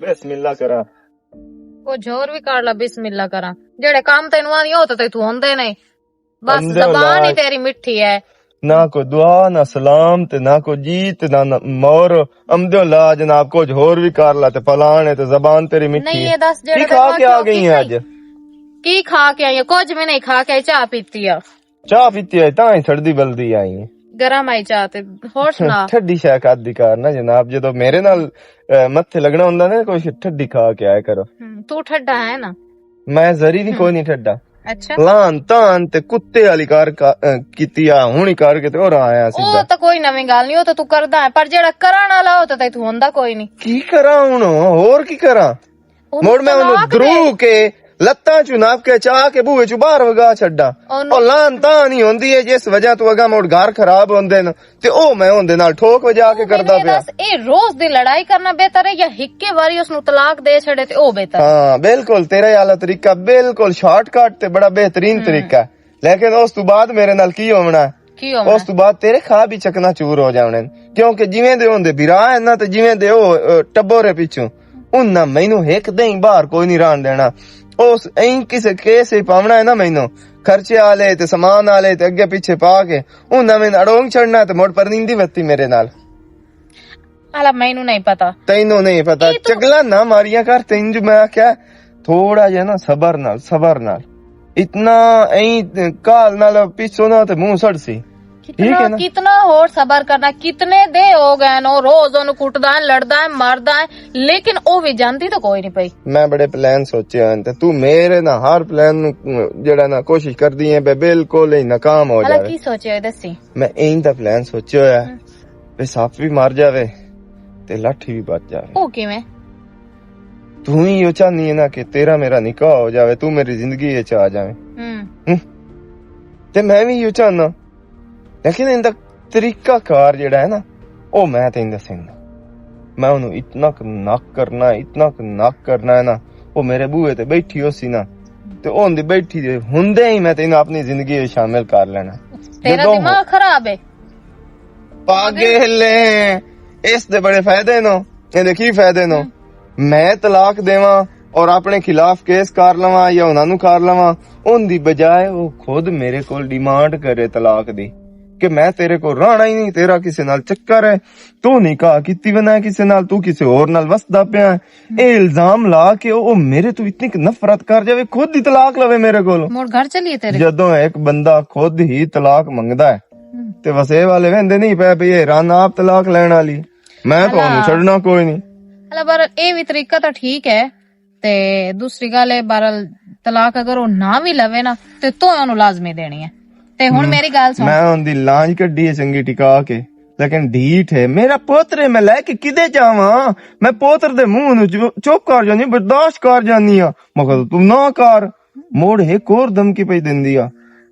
ਬਿਸਮਿਲ੍ਲਾ ਕਰਾਂ। ਕੁਝ ਹੋਰ ਵੀ ਕਰ ਲਾ, ਬਿਸਮਿਲ੍ਲਾ ਕਰਾਂ। ਜਿਹੜੇ ਕੰਮ ਤੈਨੂੰ ਆਨੀ ਉਹ ਤਾਂ ਤੂੰ ਹੁੰਦੇ ਨਹੀਂ, ਬਸ ਅੰਦੇ ਜ਼ਬਾਨ ਹੀ ਤੇਰੀ ਮਿੱਠੀ ਹੈ। ना कोई दुआ ना सलाम ते ना कोई जीत ना मोर अमदो ला जनाब कुछ होर भी कर ला ते फलान है ते जबान तेरी मिठी नहीं है। ये दस की खा के आ गई है आज? की खा के आई है? कुछ भी नहीं खा के आई, चाह पीती है। चाह पीती है तां ही सर्दी बलदी आई है। गरम आई चाह ते होर सुना। ठंडी शाह खादी कर ना जनाब, जदों मेरे नाल मत्थे लगना हुंदा ना कोई ठंडी खा के आया करो। तू ठड्डा है ना? मैं जरी नहीं कोई नहीं ठंडा। अच्छा लान तान ते कुत्ते वाली कार कीती आ हुणी करके ते और आया सीधा। ओ तो कोई नवी गल नहीं, ओ तो तू करदा है, पर जेड़ा कराण वाला ओ तो तू हुंदा कोई नहीं। की करा हुण होर की करा? मुड़ मैं उन्हें द्रू के लत्तां चू नाप के चाह के बूहे चू बाहर वगा छड्डा। ओ लान तां नहीं होंदी है जिस वजह तू अगा मोड़ घर खराब होंदे न ते ओ मैं उंदे नाल ठोक वजा के करदा पिया। ए रोज दी लड़ाई करना बेहतर है या हिक्के वारी उसनु तलाक दे छड़े ते ओ बेहतर? हां बिल्कुल तेरे वाला तरीका बिल्कुल शॉर्टकट ते बड़ा बेहतरीन तरीका है, लेकिन उस तो बाद मेरे नाल की होना है? उस तो बाद तेरे खा भी चकना चूर हो जाने, क्योंकि जिवें दे होंदे बिरा है ना ते जिवें दे ओ टब्बोरे पिछू उन्ना मैनू एक दई बाहर कोई नहीं रहन देना। उस ऐं किसे केस ही पावना है ना मैनू खर्चे आले ते सामान आले ते अगे पीछे पा के उन्ना मैनू अड़ोंग चढ़ना ते मोड़ पर नींदी वत्ती मेरे नाल। अला मैनू नहीं पता, तैनू नहीं पता। चगला ना मारिया कर तेन जो मैं क्या थोड़ा जा ना सबर नाल इतना ऐं काल नाल पिछो ना ते मुंह सड़सी। कितना होर सबर करना, कितने दे हो गए नो रोज ओनू कुटदा है, लड़दा है, मारदा है, लेकिन ओ भी जानती तो कोई नहीं पई। मैं बड़े प्लान सोचे हैं ते तू मेरे ना हर प्लान जेड़ा ना कोशिश कर दी है बे बिल्कुल ही नाकाम हो जावे। की सोचे है दसी? मैं एं दा प्लान सोचे है बे सांप भी मर जावे ते लाठी भी बच जावे। ओ किवें? तू ही यो चाहनी है ना कि तेरा मेरा निकाह हो जावे, तू मेरी जिंदगी विच आ जावे। ते मैं भी यो चाहना, लेकिन इनका तरीका कार जेड़ा है ना ओ मैं तेन दसेंगा। मैं उन्हें इतना नक करना है ना, वो मेरे बूहे ते बैठी हो सी ना ते ओंदी बैठी दे हुंदे ही मैं तेन अपनी जिंदगी में शामिल कर लेना। तेरा दिमाग खराब है पागल है। इस दे बड़े फायदे नो, ये की फायदे नो? मैं तलाक देवा और अपने खिलाफ केस कर लवा या उन्होंने कर लवा, उनदी बजाय वो खुद मेरे को डिमांड करे तलाक दी कि मैं तेरे को रहना ही नहीं, तेरा किसी नाल चक्कर है, तू नहीं कहा किती बना किसी नाल, तू किसी और नाल वसदा पिया है। ए इल्जाम ला के ओ मेरे तो इतनी नफरत कर जावे खुद ही तलाक लवे मेरे कोल। मोर घर चलिए तेरे। जदों एक बंदा खुद ही तलाक मंगदा है ते वसे वाले वेंदे नहीं पे भी हैरान आप तलाक लेने वाली, मैं तो ओनू छड़ना कोई नहीं। अला बार ए भी तरीका तो ठीक है, ते दूसरी गल है बारल तलाक अगर ओ ना भी लवे ना ते तो ओनू लाजमी देनी है। ते हुन मेरी गल सुन, मैं उनदी लांज कड्डी है चंगी टिका के, लेकिन ढीठ है मेरा पोतरे मैं लेके किदे जावा? मैं पोतर दे मुंह नु चुप कर जानी, बर्दाश्त कर जानी आ। मगर तू ना कर, मोड़ एक और धमकी पई दिंदी आ।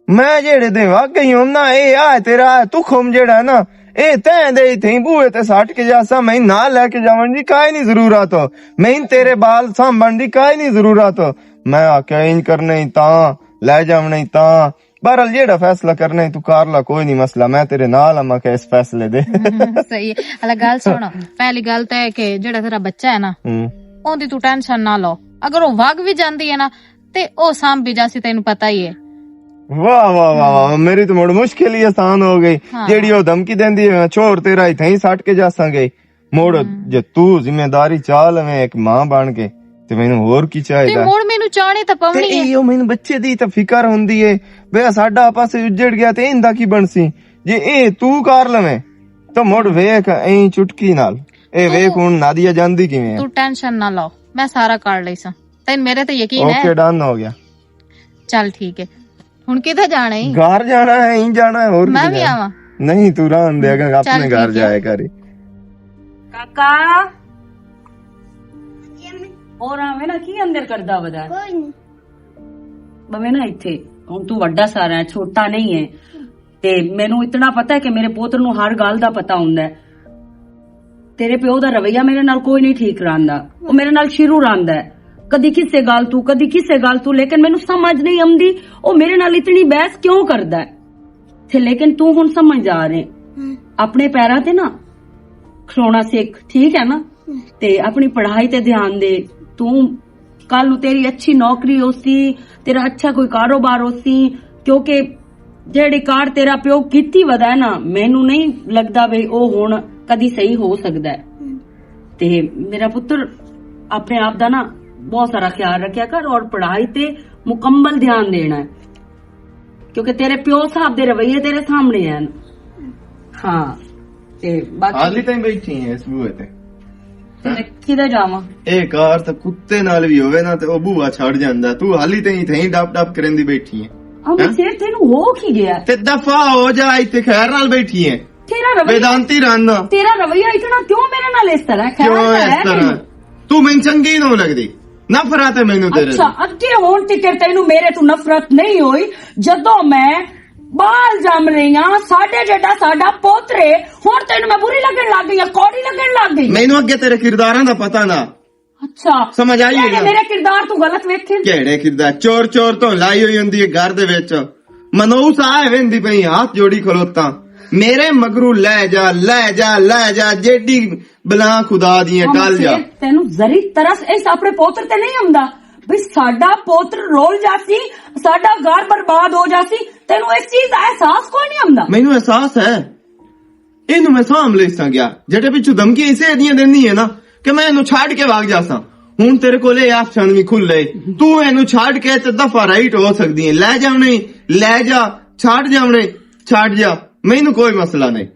मैं जेड़े दे वाकई हूं ना ए आ तेरा तुखम जेड़ा है ना ए तैं दे थई बूहे ते सट के जासा, मैं ना लेके जावन दी काई नहीं जरूरत, मैं तेरे बाल सांभण दी काई नहीं जरूरत। मैं आख्या इंज करने ही तां ले जावने ता बहरहाल जेड़ा फैसला करना है तू कर ला, कोई नहीं मसला, मैं तेरे नाल आमा के इस फैसले दे। सही है। अला गल सुन, पहली गल तो है कि जेड़ा तेरा बच्चा है ना ओंदी तू टेंशन ना लो, अगर वो वग भी जांदी है ना ते ओ सांभ भी जासी, तैनू पता ही है। वाह वाह वाह, मेरी तो मोड़ मुश्किल ही आसान हो गई। जेड़ी ओ धमकी देंदी है छोर तेरा ही थई सट के जासांगे, मोड़ जे तू जिम्मेदारी चा लवे एक मां बन के ते मैनू होर की चाहिदा? मोड़ मैनू चाहनी तां पवनी है। एयो मैनू बच्चे दी तां फिकर हुंदी है बे साडा आपस उजड़ गया ते इंदा की बनसी। जे ए तू कर लवे तो मोड़ वेख ऐं चुटकी नाल ए वेख हुन नादिया जांदी किवें। तू टेंशन ना लो, मैं सारा कर लईसा, तैन मेरे ते यकीन है। ओके डन हो गया। चल ठीक है, हुन किधर जाना है? घर जाना है, यहीं जाना है। और मैं भी आवा? नहीं तू रहन दे, अगर अपने घर जाए करी। काका और आवे ना की अंदर करदा वदा कोई नहीं बवे ना इथे हुन तू वड्डा सारा है, छोटा नहीं है, ते मैनू इतना पता है कि मेरे पुत्र नू हर गल दा पता हुंदा है। तेरे प्यो दा रवैया मेरे नाल कोई नहीं ठीक रहांदा, ओ मेरे नाल शिरू रहांदा है, कदी किसे गल तू कदी किसे गल तू, लेकिन मैनू समझ नहीं आंदी ओ मेरे नाल इतनी बहस क्यों करदा है। थे लेकिन तू हुन समझ जा रहे अपने पैरां ते ना खलोना सिख, ठीक है ना? ਤੇ ਆਪਣੀ ਪੜ੍ਹਾਈ ਤੇ ਧਿਆਨ ਦੇ। ਤੂੰ ਕੱਲ ਨੂੰ ਤੇਰੀ ਅੱਛੀ ਨੌਕਰੀ ਹੋਸੀ, ਤੇਰਾ ਅੱਛਾ ਕੋਈ ਕਾਰੋਬਾਰ ਹੋਸੀ, ਕਿਉਂਕਿ ਜਿਹੜੀ ਕਾਰ ਤੇਰਾ ਪਿਓ ਕੀਤੀ ਵਦਾ ਹੈ ਨਾ, ਮੈਨੂੰ ਨਹੀਂ ਲੱਗਦਾ ਵੀ ਉਹ ਹੁਣ ਕਦੀ ਸਹੀ ਹੋ ਸਕਦਾ ਹੈ। ਤੇ ਮੇਰਾ ਪੁੱਤਰ ਆਪਣੇ ਆਪ ਦਾ ਨਾ ਬਹੁਤ ਸਾਰਾ ਖਿਆਲ ਰੱਖਿਆ ਕਰ ਔਰ ਪੜ੍ਹਾਈ ਤੇ ਮੁਕੰਮਲ ਧਿਆਨ ਦੇਣਾ ਹੈ, ਕਿਉਂਕਿ ਤੇਰੇ ਪਿਓ ਸਾਹਿਬ ਦੇ ਰਵਈਏ ਤੇਰੇ ਸਾਹਮਣੇ ਹਨ। ਹਾਂ ਤੇ ਬਾਕੀ ਹਾਲੀ ਤਾਈਂ ਬੈਠੀ ਐ ਇਸ ਬੂਹੇ ਤੇ। ਮੈਂ ਕਿਧਰ ਜਾਵਾਂ? ਇਹ ਕਾਰ ਤਾਂ ਕੁੱਤੇ ਨਾਲ ਵੀ ਹੋਵੇ ਨਾ ਤੇ ਉਹ ਬੂਹਾ ਛੱਡ ਜਾਂਦਾ, ਤੂੰ ਹਾਲੀ ਤਾਈਂ ਥਈ ਡੱਪ ਡੱਪ ਕਰਨ ਦੀ ਬੈਠੀ ਐ। ਅਮਰ ਸੇਠ ਤੈਨੂੰ ਹੋ ਕੀ ਗਿਆ? ਤੇ ਦਫਾ ਹੋ ਜਾ, ਇੱਥੇ ਖੈਰ ਨਾਲ ਬੈਠੀ ਐ। ਤੇਰਾ ਰਵਈਆ वेदांती रहना ਤੇਰਾ ਰਵਈਆ ਇਤਨਾ ਕਿਉਂ ਮੇਰੇ ਨਾਲ ਇਸ ਤਰ੍ਹਾਂ? ਖੈਰ क्यों ਤਾਂ इस ਹੈ तरह ਮੈਨੂੰ। तू मैनू चंगी नहीं लगती, नफरत है मैनू तेरे ਅੱਛਾ, ਅੱਗੇ ਹੋਣ ਤੀਕਰ ਤੈਨੂੰ ਮੇਰੇ ਤੋਂ ਨਫ਼ਰਤ ਨਹੀਂ ਹੋਈ। ਜਦੋਂ ਮੈਂ ਬਾਲ ਜੰਮ ਰਹੀ ਹਾਂ, ਸਾਡੇ ਜਿਹੜਾ ਸਾਡਾ ਪੋਤਰੇ, ਹੁਣ ਤੈਨੂੰ ਮੈਂ ਬੁਰੀ ਲੱਗਣ ਲੱਗ ਗਈ, ਕੌੜੀ ਲੱਗਣ ਲੱਗ ਗਈ। मैनू अगे तेरे किरदारां दा पता ना ਅੱਛਾ समझ आई है ना? ਮੇਰੇ ਕਿਰਦਾਰ ਤੂੰ ਗਲਤ ਵੇਖੇ। ਕਿਹੜੇ ਕਿਰਦਾਰ? ਚੋਰ ਚੋਰ ਤੋਂ ਲਾਈ ਹੋਈ ਹੁੰਦੀ ਹੈ ਘਰ ਦੇ ਵਿੱਚ, ਮਨਊਸ ਆਏ ਵੇਂਦੀ ਪਈ ਹੱਥ ਜੋੜੀ ਖਲੋਤਾ, ਮੇਰੇ ਮਗਰੂ ਲੈ ਜਾ ਲੈ ਜਾ ਲੈ ਜਾ, ਜੇਡੀ ਬਲਾ ਖੁਦਾ ਦੀਆਂ ਟਲ ਜਾ। ਤੈਨੂੰ ਜ਼ਰੀ ਤਰਸ ਇਸ ਆਪਣੇ ਪੋਤਰ ਤੇ ਨਹੀਂ ਆਉਂਦਾ ਵੀ ਸਾਡਾ ਪੋਤਰ ਰੋਲ ਜਾਸੀ, ਸਾਡਾ ਘਰ ਬਰਬਾਦ ਹੋ ਜਾਸੀ? ਤੈਨੂੰ ਇਸ ਚੀਜ਼ ਦਾ ਅਹਿਸਾਸ ਕੋਈ ਨਹੀਂ ਆਉਂਦਾ? ਮੈਨੂੰ ਅਹਿਸਾਸ ਹੈ, ਇਹਨੂੰ ਮੈਂ ਸਾਂਭ ਲੈ ਸਾਂ ਜਿਹੜੇ ਪਿੱਛੋਂ ਧਮਕੀ ਇਸੇ ਦੀਆਂ ਦਿੰਦੀ ਹੈ ਨਾ ਕਿ ਮੈਂ ਇਹਨੂੰ ਛੱਡ ਕੇ ਭਾਗ ਜਾਸਾਂ। ਹੁਣ ਤੇਰੇ ਕੋਲੇ ਆਪਸ਼ਨ ਵੀ ਖੁੱਲੇ, ਤੂੰ ਇਹਨੂੰ ਛੱਡ ਕੇ ਤੇ ਦਫਾ ਰਾਈਟ ਹੋ ਸਕਦੀ ਹੈ। ਲੈ ਜਾਵਣੇ ਲੈ ਜਾ, ਛੱਡ ਜਾਵਣੇ ਛੱਡ ਜਾ, ਮੈਨੂੰ ਕੋਈ ਮਸਲਾ ਨਹੀਂ।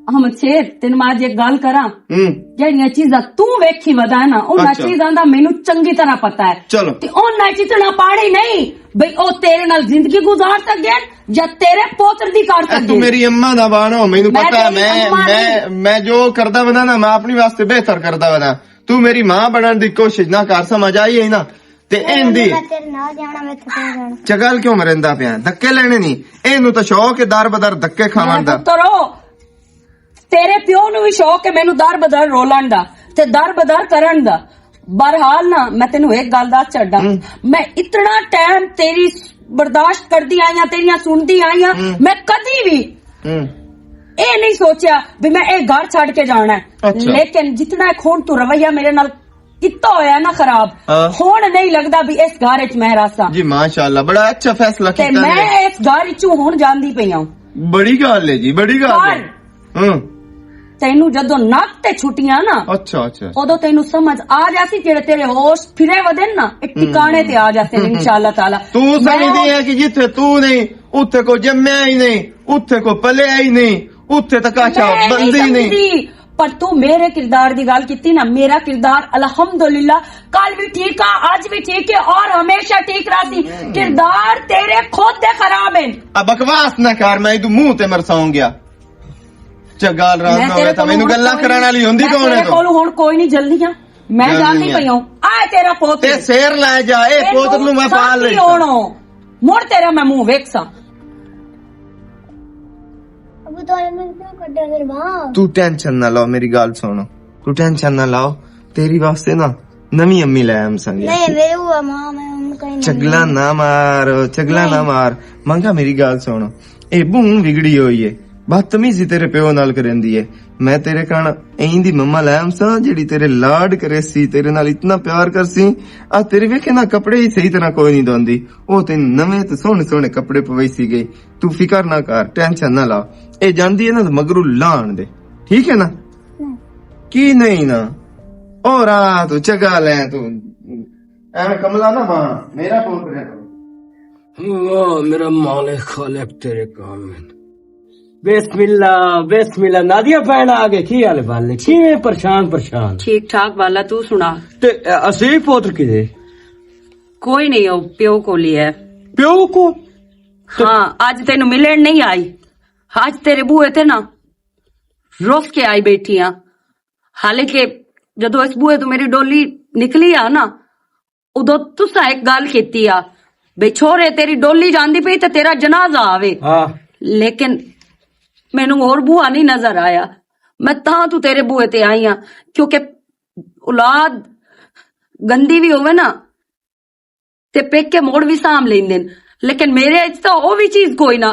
ਅਹਮਦ ਸ਼ੇਰ ਤੈਨੂੰ ਮੈਂ ਅੱਜ ਇੱਕ ਗੱਲ ਕਰਾਂ, ਹੂੰ ਜਿਹੜੀਆਂ ਚੀਜ਼ਾਂ ਤੂੰ ਵੇਖੀ ਵਦਾ ਨਾ, ਉਹਨਾਂ ਅੱਛਾ। ਚੀਜ਼ਾਂ ਦਾ ਮੈਨੂੰ ਚੰਗੀ ਤਰ੍ਹਾਂ ਪਤਾ ਹੈ। ਚਲੋ ਤੇ ਉਹਨਾਂ ਚੀਜ਼ਾਂ ਪਾੜੀ ਨਹੀਂ ਬਈ ਉਹ ਤੇਰੇ ਨਾਲ ਜ਼ਿੰਦਗੀ ਗੁਜ਼ਾਰ ਸਕਣ ਜਾਂ ਤੇਰੇ ਪੋਤਰ ਦੀ ਕਰ ਤੂੰ ਸਕਣ। ਮੇਰੀ ਅੰਮਾ ਦਾ ਬਾਣੋ, ਮੈਨੂੰ ਮੈਂ ਪਤਾ ਹੈ ਤੇਰੀ ਅੰਮਾ ਮੈਂ ਜੋ ਕਰਦਾ ਵਦਾ ਨਾ, ਮੈਂ ਆਪਣੀ ਵਾਸਤੇ ਬਿਹਤਰ ਕਰਦਾ ਵਦਾ। ਤੂੰ ਮੇਰੀ ਮਾਂ ਬਣਨ ਦੀ ਕੋਸ਼ਿਸ਼ ਨਾ ਕਰ, ਸਮਝ ਆਈ ਹੈ ਨਾ? ਤੇ ਇਹਦੀ ਤੇਰੇ ਨਾਲ ਜਾਣਾ, ਮੈਂ ਤੇ ਜਾਣਾ। ਚਗਲ ਕਿਉਂ ਮਰਿੰਦਾ ਪਿਆ? ਧੱਕੇ ਲੈਣੇ ਨਹੀਂ, ਇਹਨੂੰ ਤਾਂ ਸ਼ੌਕ ਹੈ ਦਰ ਬਦਰ ਧੱਕੇ ਖਾਣ ਦਾ। ਪੁੱਤਰੋ ਤੇਰੇ ਪਿਓ ਨੂੰ ਵੀ ਸ਼ੌਕ ਹੈ ਮੈਨੂੰ ਦਰ ਬਦਰ ਰੋਲਣ ਦਾ ਤੇ ਦਰ ਬਦਰ ਕਰਨ ਦਾ। ਬਹਰਹਾਲ ਨਾ ਮੈਂ ਤੈਨੂੰ ਇੱਕ ਗੱਲ ਦੱਸ ਛੱਡਾਂ, ਮੈਂ ਇਤਨਾ ਟਾਈਮ ਤੇਰੀ ਬਰਦਾਸ਼ਤ ਕਰਦੀ ਆਈ ਹਾਂ, ਤੇਰੀਆਂ ਸੁਣਦੀ ਆਈ ਹਾਂ, ਮੈਂ ਕਦੀ ਵੀ ਇਹ ਨਹੀਂ ਸੋਚਿਆ ਵੀ ਮੈਂ ਇਹ ਘਰ ਛੱਡ ਕੇ ਜਾਣਾ ਹੈ। ਅੱਛਾ। ਲੇਕਿਨ ਜਿਤਨਾ ਹੁਣ ਤੂੰ ਰਵਈਆ ਮੇਰੇ ਨਾਲ ਕੀਤਾ ਹੋਇਆ ਨਾ ਖਰਾਬ, ਹੁਣ ਨਹੀਂ ਲੱਗਦਾ ਵੀ ਇਸ ਘਰ ਵਿੱਚ ਮੈਂ ਰਾਸਾਂ। ਜੀ ਮਾਸ਼ਾਅੱਲਾ, ਬੜਾ ਅੱਛਾ ਫੈਸਲਾ ਤੇ ਕੀਤਾ ਮੈਂ ਨੇ। ਇਸ ਘਰ ਵਿੱਚੋਂ ਹੁਣ ਜਾਂਦੀ ਪਈ ਹਾਂ। ਬੜੀ ਗੱਲ ਹੈ ਜੀ, ਬੜੀ ਗੱਲ ਹੈ। ਪਰ ਤੈਨੂੰ ਜਦੋਂ ਨੱਕ ਤੇ ਛੁੱਟੀਆਂ ਨਾ, ਅੱਛਾ ਅੱਛਾ, ਉਦੋਂ ਤੈਨੂੰ ਸਮਝ ਆ ਜਾਸੀ ਜਿਹੜੇ ਤੇਰੇ ਹੋਸ਼ ਫਿਰੇ ਵਦਨ ਨਾ, ਇੱਕ ਟਿਕਾਣੇ ਤੇ ਆ ਜਾਤੇ ਨੇ ਇਨਸ਼ਾਅੱਲਾ ਤਾਲਾ। ਤੂੰ ਸਮਝਦੀ ਹੈ ਕਿ ਜਿੱਥੇ ਤੂੰ ਨਹੀਂ ਉੱਥੇ ਕੋ ਜੰਮਿਆ ਹੀ ਨਹੀਂ, ਉੱਥੇ ਕੋ ਪਲਿਆ ਹੀ ਨਹੀਂ, ਉੱਥੇ ਤੱਕ ਆਚਾ ਬੰਦੀ ਨਹੀਂ। ਪਰ ਤੂੰ ਮੇਰੇ ਕਿਰਦਾਰ ਦੀ ਗੱਲ ਕੀਤੀ ਨਾ, ਮੇਰਾ ਕਿਰਦਾਰ ਅਲਹਮਦੁਲਿल्लाह ਕੱਲ ਵੀ ਠੀਕ ਆ, ਅੱਜ ਵੀ ਠੀਕ ਹੈ ਔਰ ਹਮੇਸ਼ਾ ਠੀਕ ਰਹੀ। ਕਿਰਦਾਰ ਤੇਰੇ ਖੁਦ ਦੇ ਖਰਾਬ ਹੈ। ਆ ਬਕਵਾਸ ਨਾ ਕਰ, ਮੈਂ ਤੂੰ ਮੂੰਹ ਤੇ ਮਰਸਾਉਂ ਗਿਆ। ਚਗਾਲ ਰਾਤ ਨਾ ਹੋਵੇ ਤਾਂ ਮੈਨੂੰ ਗੱਲਾਂ ਕਰਨ ਵਾਲੀ ਹੁੰਦੀ ਕੌਣ ਹੈ? ਤੇਰੇ ਕੋਲ ਹੁਣ ਕੋਈ ਨਹੀਂ ਜਲਦੀ ਆ, ਮੈਂ ਜਾਂਦੀ ਪਈ ਹਾਂ। ਆ ਤੇਰਾ ਪੁੱਤ ਤੇ ਸ਼ੇਰ ਲੈ ਜਾ, ਇਹ ਪੁੱਤ ਨੂੰ ਮੈਂ ਪਾਲ ਲਈ। ਮੁੜ ਤੇਰਾ ਮੈਂ ਮੂੰਹ ਵੇਖਸਾਂ। ਅਬੂ ਤੋਂ ਮੈਂ ਕਿਉਂ ਕੱਢਿਆ ਫਿਰ ਬਾਹਰ? ਤੂੰ ਟੈਨਸ਼ਨ ਨਾ ਲਾਓ, ਮੇਰੀ ਗੱਲ ਸੁਣੋ, ਤੂੰ ਟੈਨਸ਼ਨ ਨਾ ਲਾਓ। ਤੇਰੀ ਵਾਸਤੇ ਨਾ ਨਵੀਂ ਅੰਮੀ ਲੈ ਆਮ ਸੰਗੇ। ਨਹੀਂ ਮੇਰੇ ਉਹ ਮਾਂ, ਮੈਂ ਉਹਨੂੰ ਕਹੀਂ ਚਗਲਾ ਨਾ ਮਾਰ, ਚਗਲਾ ਨਾ ਮਾਰ। ਮੰਗਾ ਮੇਰੀ ਗੱਲ ਸੁਣ, ਇਹ ਬੂੰ ਵਿਗੜੀ ਹੋਈ ਏ, ਬਦਤਮੀਜ਼ੀ ਤੇਰੇ ਪਿਓ ਨਾਲ ਕਰਦੀ ਏ। ਮੈਂ ਤੇਰੇ ਕਣ ਐਂ ਦੀ ਮੰਮਾ ਲੈ ਆਮ ਸਾਂ ਜਿਹੜੀ ਤੇਰੇ ਲਾਡ ਕਰੇ ਸੀ, ਤੇਰੇ ਨਾਲ ਇਤਨਾ ਪਿਆਰ ਕਰਸੀ। ਆ ਤੇਰੇ ਵੇਖੇ ਨਾ ਕੱਪੜੇ ਹੀ ਸਹੀ ਤਰ੍ਹਾਂ ਕੋਈ ਨਹੀਂ ਧੋਂਦੀ, ਉਹ ਤੈਨੂੰ ਨਵੇਂ ਤੇ ਸੋਹਣੇ ਸੋਹਣੇ ਕੱਪੜੇ ਪਵਾਈ ਸੀਗੇ। ਤੂੰ ਫਿਕਰ ਨਾ ਕਰ, ਟੈਨਸ਼ਨ ਨਾ ਲਾ। ਇਹ ਜਾਂਦੀ ਹੈ ਨਾ ਮਗਰੂ ਲਾਣ ਦੇ, ਠੀਕ ਹੈ ਨਾ? ਕੀ ਨਹੀਂ ਨਾ ਔਰ ਆ ਤੂੰ ਚਗਾ ਲੈ, ਤੂੰ ਐਵੇਂ ਕਮਲਾ ਨਾ ਬਣ, ਮੇਰਾ ਪੁੱਤ ਹੈ। वाह मेरा मालिक खालिक तेरे काम में। बिस्मिल्लाह नादिया भैन आ गए, की हाल बाले किवें परेशान ठीक ठाक वाला तू सुना। ते असी पोत्र किदे? कोई नहीं हो, प्यो को लिया। प्यो को? हाँ, आज तेन मिलन नहीं आई, आज तेरे बूए थे ना रुस के आई बैठी हाँ। हालांकि जदों इस बूए तो मेरी डोली निकली आ ना, उदो तुसा एक गल कीती आ बे छोरे तेरी डोली जांदी पई ते तेरा जनाजा आवे। हाँ। लेकिन मैनू और बूआ नहीं नजर आया, मैं तां तू तेरे बूए ते आई हाँ, क्योंकि औलाद गंदी भी होवे ना ते पेके मोड़ भी साम लेंदे न, लेकिन मेरे अच तो वो भी चीज कोई ना।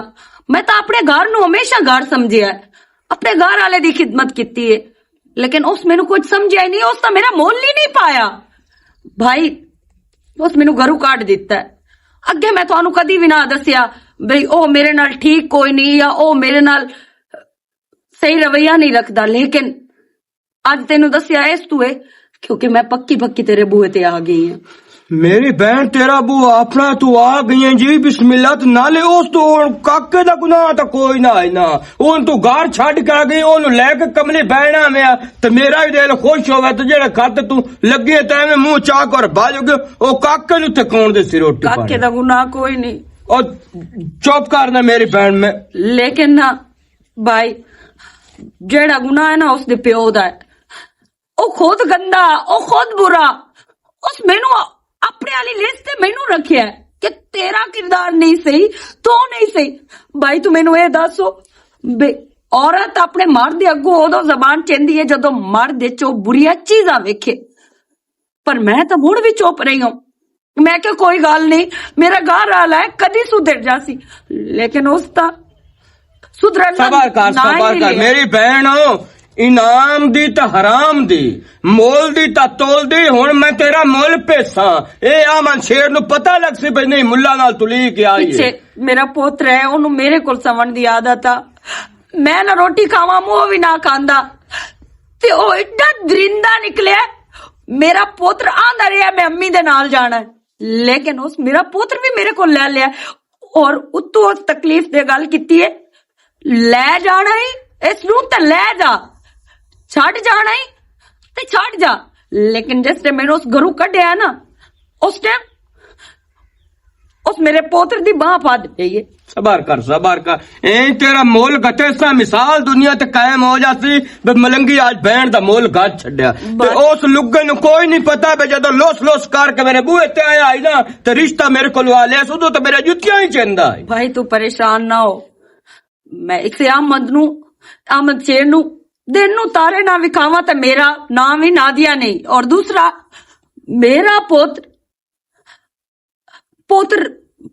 मैं तो अपने घर नू हमेशा घर समझिया, अपने घर वाले दी खिदमत कीती है। ਲੇਕਿਨ ਉਸ ਮੈਨੂੰ ਕੁਝ ਸਮਝਿਆ ਹੀ ਨਹੀਂ, ਉਸ ਤਾਂ ਮੇਰਾ ਮੁੱਲ ਹੀ ਨਹੀਂ ਪਾਇਆ ਭਾਈ। ਉਸ ਮੈਨੂੰ ਘਰੋਂ ਕੱਢ ਦਿੱਤਾ। ਅੱਗੇ ਮੈਂ ਤੁਹਾਨੂੰ ਕਦੀ ਵੀ ਨਾ ਦੱਸਿਆ ਬਈ ਉਹ ਮੇਰੇ ਨਾਲ ਠੀਕ ਕੋਈ ਨਹੀਂ ਜਾਂ ਉਹ ਮੇਰੇ ਨਾਲ ਸਹੀ ਰਵਈਆ ਨਹੀਂ ਰੱਖਦਾ, ਲੇਕਿਨ ਅੱਜ ਤੈਨੂੰ ਦੱਸਿਆ ਇਸ ਤੂੰ ਕਿਉਂਕਿ ਮੈਂ ਪੱਕੀ ਤੇਰੇ ਬੂਹੇ ਤੇ ਆ ਗਈ ਹਾਂ। मेरी बहन तेरा बुआ अपना तू आ गई है जी बिस्मिल्लाह। तो नाले उस तो काके दा गुनाह तो कोई ना है ना, उन तू घर छड़ के आ गई, ओनू लेके कमली बहना में ते मेरा भी दिल खुश होवे। तो जेड़ा खत तू लगी है तैमें मुंह चाक और बाजोगे ओ काके नु ते कौन दे सिर रोटी काके दा गुनाह कोई नहीं। और चुप करना मेरी बहन में। लेकिन ना भाई जेड़ा गुनाह है ना उसदे प्यो दा है, ओ खुद गंदा, ओ खुद बुरा। उस मैनू अपने वाली लिस्ट ते मैनू रखिया कि तेरा किरदार नहीं सही, तो नहीं सही। भाई तू मैनू ये दसो औरत अपने मर्द दे अगों उदों जबान चेंदी है जदों मर्द दे चो बुरिया चीजां वेखे, पर मैं तो मुड़ भी चुप रही हूं। मैं क्या कोई गल नहीं, मेरा घर वाला है कदी सुधर जासी, लेकिन उस ता सुधरन सबर कर मेरी बहन हो। इनाम दी तो हराम दी, मोल दी तो तोल दी। हुण मैं तेरा मोल पेसा ए आमन शेर नु पता लग सी भाई नहीं मुल्ला नाल तुली के आई है। मेरा पुत्र है, ओनू मेरे कोल सवण दी आदत आ। मैं ना रोटी खावा मुंह भी ना खांदा ते ओ एडा दरिंदा निकलिया। मेरा पुत्र आंदा रहा मैं अम्मी दे नाल जाना है, लेकिन उस मेरा पुत्र भी मेरे को ले लिया और उतों उस तकलीफ दे गल कीती है ले जाना ही इस नू ते ले जा, छड़ जाना ही ते छड़ जा। लेकिन जिस टाइम मैंने उस घरों कढ़िया ना उस टाइम उस मेरे पोत्र दी बाह पा दी है। सबर कर ए तेरा मोल घटे सा मिसाल दुनिया ते कायम हो जाती। मलंगी आज बहन दा मोल घट छड्या ते उस लुगे नु कोई नहीं पता बे जदों लोस करके मेरे बूहे ते आया आई ना ते रिश्ता मेरे कोल आ लिया उदों तो मेरा जुतियां ही चेंदा है। भाई तू परेशान ना हो, मैं एक से आमद शेर नु दिन नु तारे ना विखावा ते मेरा नाम ही नादिया नहीं। और दूसरा मेरा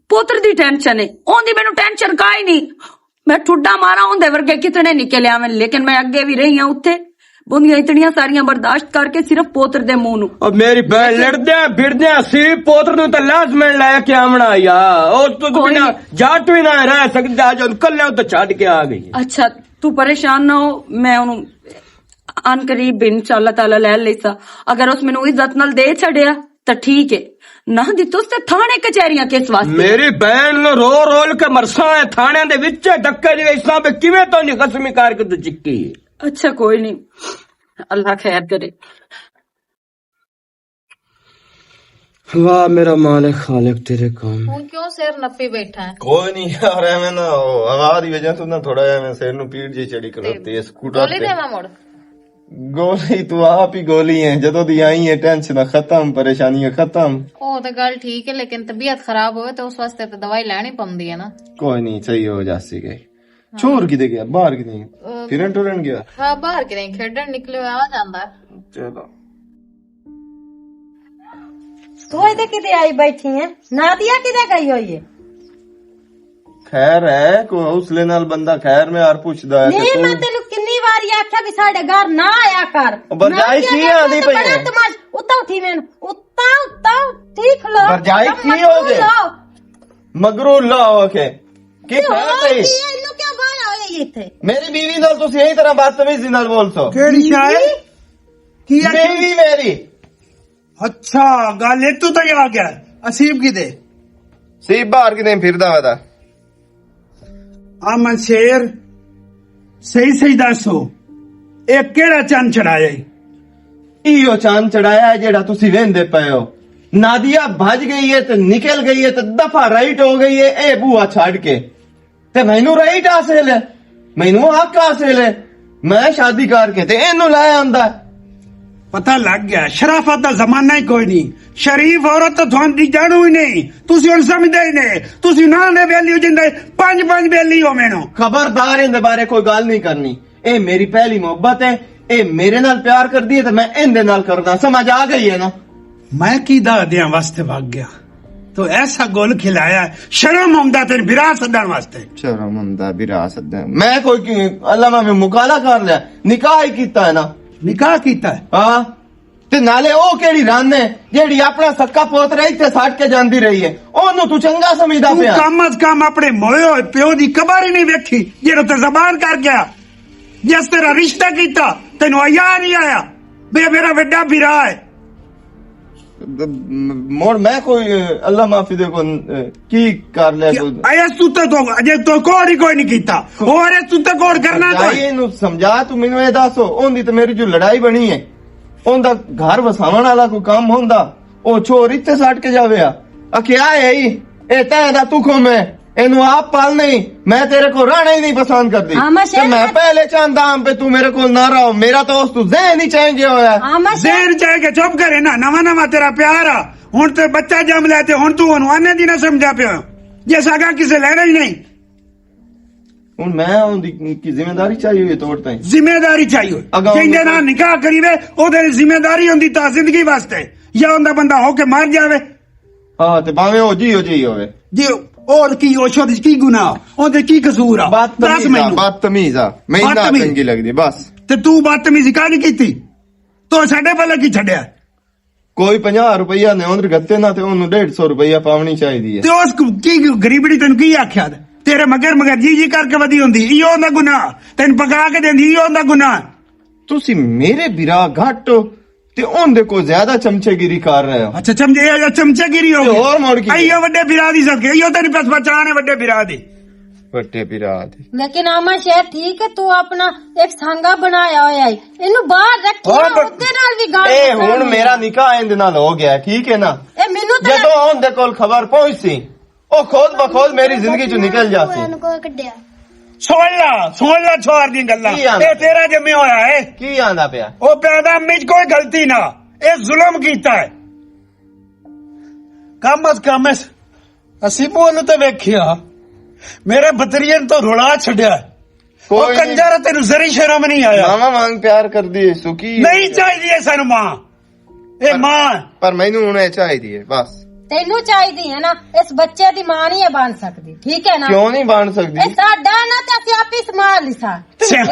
पोत्र दी टेंशन है, ओंदी मैनू टेंशन का ही नहीं। मैं ठुड्डा मारा ओंदे वर्गे कितने निकले आवे, लेकिन मैं अगे भी रही हूं उत्थे बुंदियां इतनियां सारियां बर्दाश्त करके सिर्फ पोत्र दे मुंह नु। और मेरी बहन लड़दे फिरदे सी पोत्र नु तो लाजमन लेके आवना या ओ तो बिना जाट भी ना रह सकदा जो कल्ले तो छड़ के आ गई। अच्छा तू परेशान ना हो, मैं ओनू अन करीब इंशाअल्लाह ताला ले लेसा। अगर उस मैनू इज्जत नाल दे छड़िया तो ठीक है, ना दित्तो ते थाने कचहरियां किस वास्ते। मेरी बहन नु रोल के मरसा है थाने दे विच धक्के जे इस पे किवें तो नहीं कसमी करके तू चिक्की। अच्छा कोई नहीं, अल्लाह खैर करे। वाह मेरा मालिक खालिक तेरे काम। ਹੁਣ ਕਿਉਂ ਸਿਰ ਨੱਪੀ ਬੈਠਾ ਹੈ? कोई नहीं यार एवें ना हवा दी वजह तो ना थोड़ा एवें सिर नु पीड़ जी चढ़ी खलोती है स्कूटर ਗੋਲੀ ते। ਦੇਵਾਂ ਮੁੜ? गोली तू आप ही गोली है जदों दी आई है टेंशन खत्म परेशानियां खत्म। ਉਹ ਤਾਂ ਗੱਲ ਠੀਕ ਹੈ, ਲੇਕਿन ਤਬੀਅਤ ਖਰਾਬ ਹੋਵੇ ਤਾਂ ਉਸ ਵਾਸਤੇ ਤਾਂ ਦਵਾਈ ਲੈਣੀ ਪੈਂਦੀ ਹੈ ਨਾ। कोई नहीं सही हो जासी गई। छोर किदे गया बाहर किदे फिरन टुरन गया? ਹਾਂ ਬਾਹਰ ਕਿਤੇ ਖੇਡਣ ਨਿਕਲੇ ਹੋਇਆ ਆ ਜਾਂਦਾ। चलो ਤੂੰ ਇਹਦੇ ਕਿਤੇ ਆਈ ਬੈਠੀ ਹੈ? ਨਾਦੀਆ ਕਿਤੇ ਗਈ ਹੋਈ ਹੈ? खैर है को हौसले नाल बंदा खैर में यार पूछदा है ਨਹੀਂ ਮੈਂ ਤੈਨੂੰ ਕਿੰਨੀ ਵਾਰੀ ਆਖਿਆ ਵੀ ਸਾਡੇ ਘਰ ਨਾ ਆਇਆ ਕਰ। ਬਰਜਾਈ ਕੀ ਆਂਦੀ ਪਈ ਹੈ? ਉੱਤਾ ਉਠੀ ਮੈਨੂੰ ਉੱਤਾ ਠੀਕ ਲੋ ਬਰਜਾਈ ਕੀ ਹੋ ਗਏ? मगरू ला ओके की खैर नहीं ਇਹਨੂੰ ਕਿਉਂ ਬਾਹਰ ਆਇਆ ਇੱਥੇ? मेरी बीवी नाल तुसी यही तरह बदतमीजी नाल बोलसो? ਕਿਹੜੀ ਸ਼ਾਇਰ ਕੀ ਆ? बीवी मेरी ਅੱਛਾ ਗੱਲ ਇਹ ਤੋਂ ਤਾਂ ਆ ਗਿਆ। ਅਸੀਬ ਕਿਤੇ सी बाहर किदे फिरदा वदा? ਅਮਨ ਸ਼ੇਰ ਸਹੀ ਦੱਸੋ ਇਹ ਕਿਹੜਾ ਚੰਨ ਚੜਾਇਆ ਈ? इहो चांद चढ़ाया है जेड़ा तुसी वेंदे पए हो। नादिया भज गई है तो निकल गई है तो दफा राइट हो गई है ए बुआ छाड़ के ते मैनू राइट हासिल है, मैनू हक हासिल है। मैं शादी करके ते इनू लाया आंदा। ਪਤਾ ਲੱਗ ਗਿਆ ਸ਼ਰਾਫਤ ਦਾ ਜ਼ਮਾਨਾ ਹੀ ਕੋਈ ਨਹੀਂ। ਸ਼ਰੀਫ ਔਰਤ ਤਾਂ ਤੁਹਾਨੂੰ ਦੀ ਜਾਣੂ ਹੀ ਨਹੀਂ। ਤੁਸੀਂ ਹੁਣ ਸਮਝਦੇ ਹੀ ਨਹੀਂ। ਤੁਸੀਂ ਨਾ ਨੇ ਵੈਲਿਊ ਜਿੰਦੇ ਪੰਜ ਵੈਲੀ ਹੋ ਮੈਨੂੰ। खबरदार इनदे बारे कोई गल नहीं करनी। ए मेरी पहली मोहब्बत है, ए मेरे नाल प्यार कर दी है तो मैं इनदे नाल करदा। समझ आ गई है ना? मैं की दादियां वास्ते भाग गया तो ऐसा गोल खिलाया शर्म आंदा तेरे बिरा सदन वास्ते। शर्म आंदा विरासत मैं कोई अल्लाह में मुकाला कर लिया निकाह ही कीता है ना। ਨਿਕਾਹ ਕੀਤਾ ਹੈ। ਹਾਂ ਤੇ ਨਾਲੇ ਉਹ ਕਿਹੜੀ ਰੰਨ ਹੈ ਜਿਹੜੀ ਆਪਣਾ ਸੱਕਾ ਪੋਤਰਾ ਇੱਥੇ ਛੱਡ ਕੇ ਜਾਂਦੀ ਰਹੀ ਹੈ, ਉਹਨੂੰ ਤੂੰ ਚੰਗਾ ਸਮਝਦਾ ਤੂੰ ਪਿਆ। ਕਮ ਅਜ਼ ਕਮ ਆਪਣੇ ਮੋਏ ਹੋਏ ਪਿਓ ਦੀ ਕਬਰ ਹੀ ਨਹੀਂ ਵੇਖੀ ਜਿਹੜਾ ਤੇ ਜ਼ਬਾਨ ਕਰ ਗਿਆ। ਜਿਸ ਤੇਰਾ ਰਿਸ਼ਤਾ ਕੀਤਾ ਤੈਨੂੰ ਆਇਆ ਨਹੀਂ ਆਇਆ ਬੇ ਮੇਰਾ ਵੱਡਾ ਵੀਰਾ ਹੈ। ਮੋੜ ਮੈਂ ਕੋਈ ਅੱਲਾ ਮਾਫੀ ਦੇ ਕੋ ਕੀ ਕਰ ਲਿਆ ਤੂੰ? ਆਇਸ ਤੂੰ ਤਾਂ ਅਜੇ ਤੋਂ ਕੋਈ ਨਹੀਂ ਕੀਤਾ ਹੋਰ ਇਸ ਤੂੰ ਤਾਂ ਕੋੜ ਕਰਨਾ ਤਾਂ ਇਹਨੂੰ ਸਮਝਾ, ਤੂੰ ਮੈਨੂੰ ਇਹ ਦੱਸੋ ਉਹਦੀ ਤੇ ਮੇਰੀ ਜੋ ਲੜਾਈ ਬਣੀ ਹੈ ਉਹਦਾ ਘਰ ਵਸਾਵਣ ਵਾਲਾ ਕੋਈ ਕੰਮ ਹੁੰਦਾ, ਉਹ ਛੋਰ ਇੱਥੇ ਛੱਡ ਕੇ ਜਾਵੇ ਆ ਕਿਆ ਹੈ ਇਹ ਤਾਂ ਦਾ ਤੂੰ ਖੋਮੇ ਇਹਨੂੰ ਆਪ ਪਾਲ ਨਹੀਂ, ਮੈਂ ਤੇਰੇ को रहना ही नहीं पसंद करती। तो मैं पहले चाहता हूं पे तू मेरे को ना रहो, मेरा तो उस तू ज़हन ही चाहिए होया ਜ਼ਹਿਰ ਚਾਹੇ ਚੁੱਪ ਕਰੇ ਨਾ ਨਵਾਂ ਨਵਾਂ ਤੇਰਾ ਪਿਆਰ ਆ ਹੁਣ ਤੇ ਬੱਚਾ ਜੰਮ ਲਿਆ ਤੇ ਹੁਣ ਤੂੰ ਉਹਨੂੰ ਆਨੇ ਦੀ ਨਾ ਸਮਝਾ ਪਿਆ ਜੇ ਸਾਗਾ ਕਿਸੇ ਲੈਣਾ ਹੀ ਨਹੀਂ। ਹੁਣ ਮੈਂ ਉਹਦੀ ਕੀ ਜ਼ਿੰਮੇਵਾਰੀ ਚਾਹੀਏ ਹੋਈ ਤੋੜਤਾ ਹੈ ਜ਼ਿੰਮੇਵਾਰੀ ਚਾਹੀਏ ਜਿੰਦੇ ਨਾਲ ਨਿਕਾਹ ਕਰੀਵੇ ਉਹਦੇ ਜ਼ਿੰਮੇਵਾਰੀ ਹੁੰਦੀ ਤਾਂ ਜ਼ਿੰਦਗੀ ਵਾਸਤੇ ਜਾਂ ਉਹਦਾ ਬੰਦਾ ਹੋ ਕੇ ਮਰ ਜਾਵੇ। ਹਾਂ ਤੇ ਭਾਵੇਂ ਉਹ ਜੀ ਹੋਵੇ ਜੀ और की ओशोद की गुनाह ओदे की कसूर आ दस मैनू बदतमीज आ मैं ना चंगी लगदी बस ते तू बदतमीजी का नहीं कीती तो साडे पहले की छड्या कोई 50 रुपया ने उधर गत्ते ना ते ओनु 150 रुपया पावनी चाहिदी है ते उस की गरीबड़ी तैनू की आख्या तेरे मगर जी करके वधी हुंदी इहो ओंदा गुनाह तैनू पका के देंदी इहो ओंदा गुनाह। तुसी मेरे बिरा घट ते ओंदे को ज्यादा चमचेगिरी कर रहे हो। अच्छा चमचेगिरी हो और मोड़ की इहो वड्डे बिरा दी सदके इहो तेरी पहचान है वड्डे बिरा दी ਵੱਡੇ ਬਿਰਾ ਦੀ। लेकिन आमा शेर ठीक है तू अपना एक सांगा बनाया होया है इनु बाहर रखी ਉਹਦੇ ਨਾਲ ਵੀ ਗੱਲ ਇਹ ਹੁਣ ਮੇਰਾ ਨਿਕਾਹ ਇਹਦੇ ਨਾਲ ਹੋ ਗਿਆ ਠੀਕ ਹੈ ਨਾ। ਇਹ ਮੈਨੂੰ ਤਾਂ ਜਦੋਂ ਉਹਦੇ ਕੋਲ ਖਬਰ ਪਹੁੰਚੀ ਉਹ ਖੁਦ ਬਖੁਦ ਮੇਰੀ ਜ਼ਿੰਦਗੀ ਚੋਂ ਨਿਕਲ ਜਾਸੀ। ਉਹਨੂੰ ਕੋਈ ਕੱਢਿਆ ਸੁਣ ਲਾ ਛੋੜ ਦੀਆਂ ਗੱਲਾਂ ਇਹ ਤੇਰਾ ਜੰਮਿਆ ਹੋਇਆ ਹੈ। ਕੀ ਆਂਦਾ ਪਿਆ ਉਹ ਪੈਦਾ ਵਿੱਚ ਕੋਈ ਗਲਤੀ ਨਾ ਇਹ ਜ਼ੁਲਮ ਕੀਤਾ ਹੈ। ਕਮ ਅਜ਼ ਕਮ ਅਸੀਂ ਉਹਨੂੰ ਤੇ ਵੇਖਿਆ ਮੇਰੇ ਬਤਰੀਏ ਤੋਂ ਰੁਲਾ ਛੱਡਿਆ ਉਹ ਕੰਜਰ ਤੈਨੂੰ ਜ਼ਰੀ ਸ਼ਰਮ ਨਹੀਂ ਆਇਆ। ਮਾਮਾ ਵਾਂਗ ਪਿਆਰ ਕਰਦੀ ਏ ਸੁਕੀ ਨਹੀਂ ਚਾਹੀਦੀ ਐ ਸਾਨੂੰ ਮਾਂ ਇਹ ਮਾਂ ਪਰ ਮੈਨੂੰ ਹੁਣ ਇਹ ਚਾਹੀਦੀ ਹੈ ਬਸ। ਤੈਨੂੰ ਚਾਹੀਦੀ ਹੈ ਨਾ ਇਸ ਬੱਚੇ ਦੀ ਮਾਂ ਨਹੀਂ ਬਣ ਸਕਦੀ ਠੀਕ ਹੈ ਨਾ ਕਿਉਂ ਨਹੀਂ ਬਣ ਸਕਦੀ? ਇਹ ਸਾਡਾ ਨਾ ਤੇ ਅਸੀਂ ਆਪੇ ਸੰਭਾਲ ਲਿਸਾ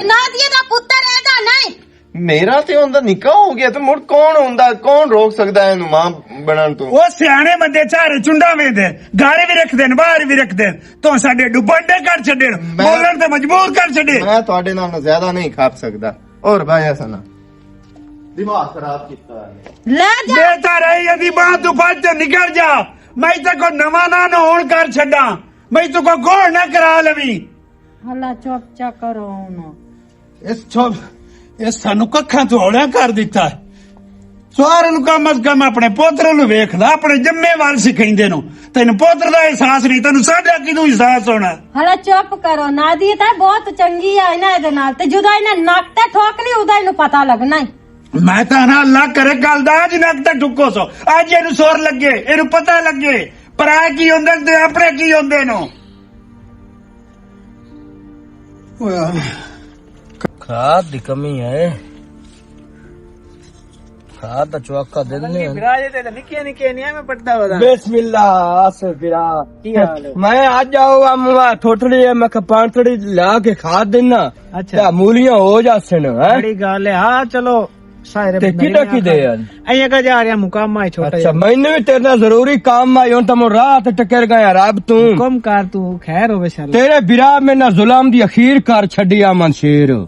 ਨਾਦੀਆ ਦਾ ਪੁੱਤਰ ਇਹਦਾ ਨਹੀਂ ਮੇਰਾ ਤੇ ਉਹਦਾ ਨਿਕਾਹ ਹੋ ਗਿਆ ਤੇ ਮੁੜ ਕੌਣ ਹੁੰਦਾ ਕੌਣ ਰੋਕ ਸਕਦਾ ਹੈ ਇਹਨੂੰ ਮਾਂ ਬਣਨ ਤੋਂ? ਉਹ ਸਿਆਣੇ ਬੰਦੇ ਚਾਰੇ ਚੁੰਡਾ ਵੇਂਦੇ ਘਰ ਵੀ ਰੱਖਦੇ ਨੇ ਬਾਹਰ ਵੀ ਰੱਖਦੇ ਤੋਂ ਸਾਡੇ ਡੁੱਬੇ ਕਰ ਛੱਡੇ ਬੋਲਣ ਤੇ ਮਜਬੂਰ ਕਰ ਛੱਡੇ। ਮੈਂ ਤੁਹਾਡੇ ਨਾਲ ਜ਼ਿਆਦਾ ਨਹੀਂ ਖਾਪ ਸਕਦਾ ਔਰ ਭਾਇਆ ਸਨਾ ਦਿਮਾਗ ਖਰਾਬ ਕੀਤਾ ਹੈ। ਲੈ ਜਾ ਦੇਤਾ ਰਹੀ ਇਹਦੀ ਬਾਹ ਤੂੰ ਫੱਜ ਤੇ ਨਿਕਲ ਜਾ ਮੈਂ ਤਾਂ ਕੋ ਨਵਾਂ ਨਾ ਹੋਣ ਕਰ ਛੱਡਾਂ ਮੈਂ ਤੂੰ ਕੋ ਗੋਲ ਨਾ ਕਰਾ ਲਵੀ। ਹਲਾ ਚੁੱਪ ਚਾ ਕਰੋ ਉਹਨੂੰ ਇਹ ਸਾਨੂੰ ਕੱਖਾਂ ਤੋਂ ਹੌਲਿਆ ਕਰ ਦਿੱਤਾ ਸਾਰਿਆਂ ਨੂੰ ਕਮ ਅਜ਼ ਕਮ ਆਪਣੇ ਪੋਤਰੇ ਨੂੰ ਵੇਖਦਾ ਆਪਣੇ ਜ਼ਿੰਮੇਵਾਰ ਸਿਖਾਉਂਦੇ ਨੂੰ ਤੈਨੂੰ ਪੋਤਰ ਦਾ ਅਹਿਸਾਸ ਨਹੀਂ ਤੈਨੂੰ ਸਾਡਾ ਕਿਦੋਂ ਅਹਿਸਾਸ ਹੋਣਾ। ਹਲਾ ਚੁੱਪ ਕਰੋ ਨਾਦੀਆ ਤਾਂ ਬਹੁਤ ਚੰਗੀ ਆ ਨਾ ਇਹਦੇ ਨਾਲ ਤੇ ਜਦੋਂ ਇਹਨੇ ਨੱਕ ਤੇ ਠੋਕ ਲਈ ਉਹਦਾ ਇਹਨੂੰ ਪਤਾ ਲੱਗਣਾ ਮੈਂ ਤਾਂ ਨਾ ਅੱਲਾ ਕਰੇ ਕੱਲ ਦਾ ਅੱਜ ਨੱਕ ਤੇ ਠੁੱਕੋ ਸੋ ਅੱਜ ਇਹਨੂੰ ਸੋਰ ਲੱਗੇ ਇਹਨੂੰ ਪਤਾ ਲੱਗੇ ਪਰ ਆ ਕੀ ਹੁੰਦਾ ਤੇ ਆਪਣੇ ਕੀ ਹੁੰਦੇ ਨੂੰ। खाद की कमी है खाद का चौका देने बिस्मिल्लाह मैं आज जाऊंगा मुआ थोड़ी मैं पांथड़ी ला के खाद देना अच्छा मूलियां हो जासे न बड़ी गल है। हाँ चलो सारे किदा की दे यार अइया जा रहा मुकाम है छोटा अच्छा मैंने भी तेरे नाल जरूरी काम आई हूं तम रात टकर गया रब तू हुक्म कर तू खैर होवे शाला तेरे बिरा में ना जुल्म दी अखीर कर छड़ी अमन शेर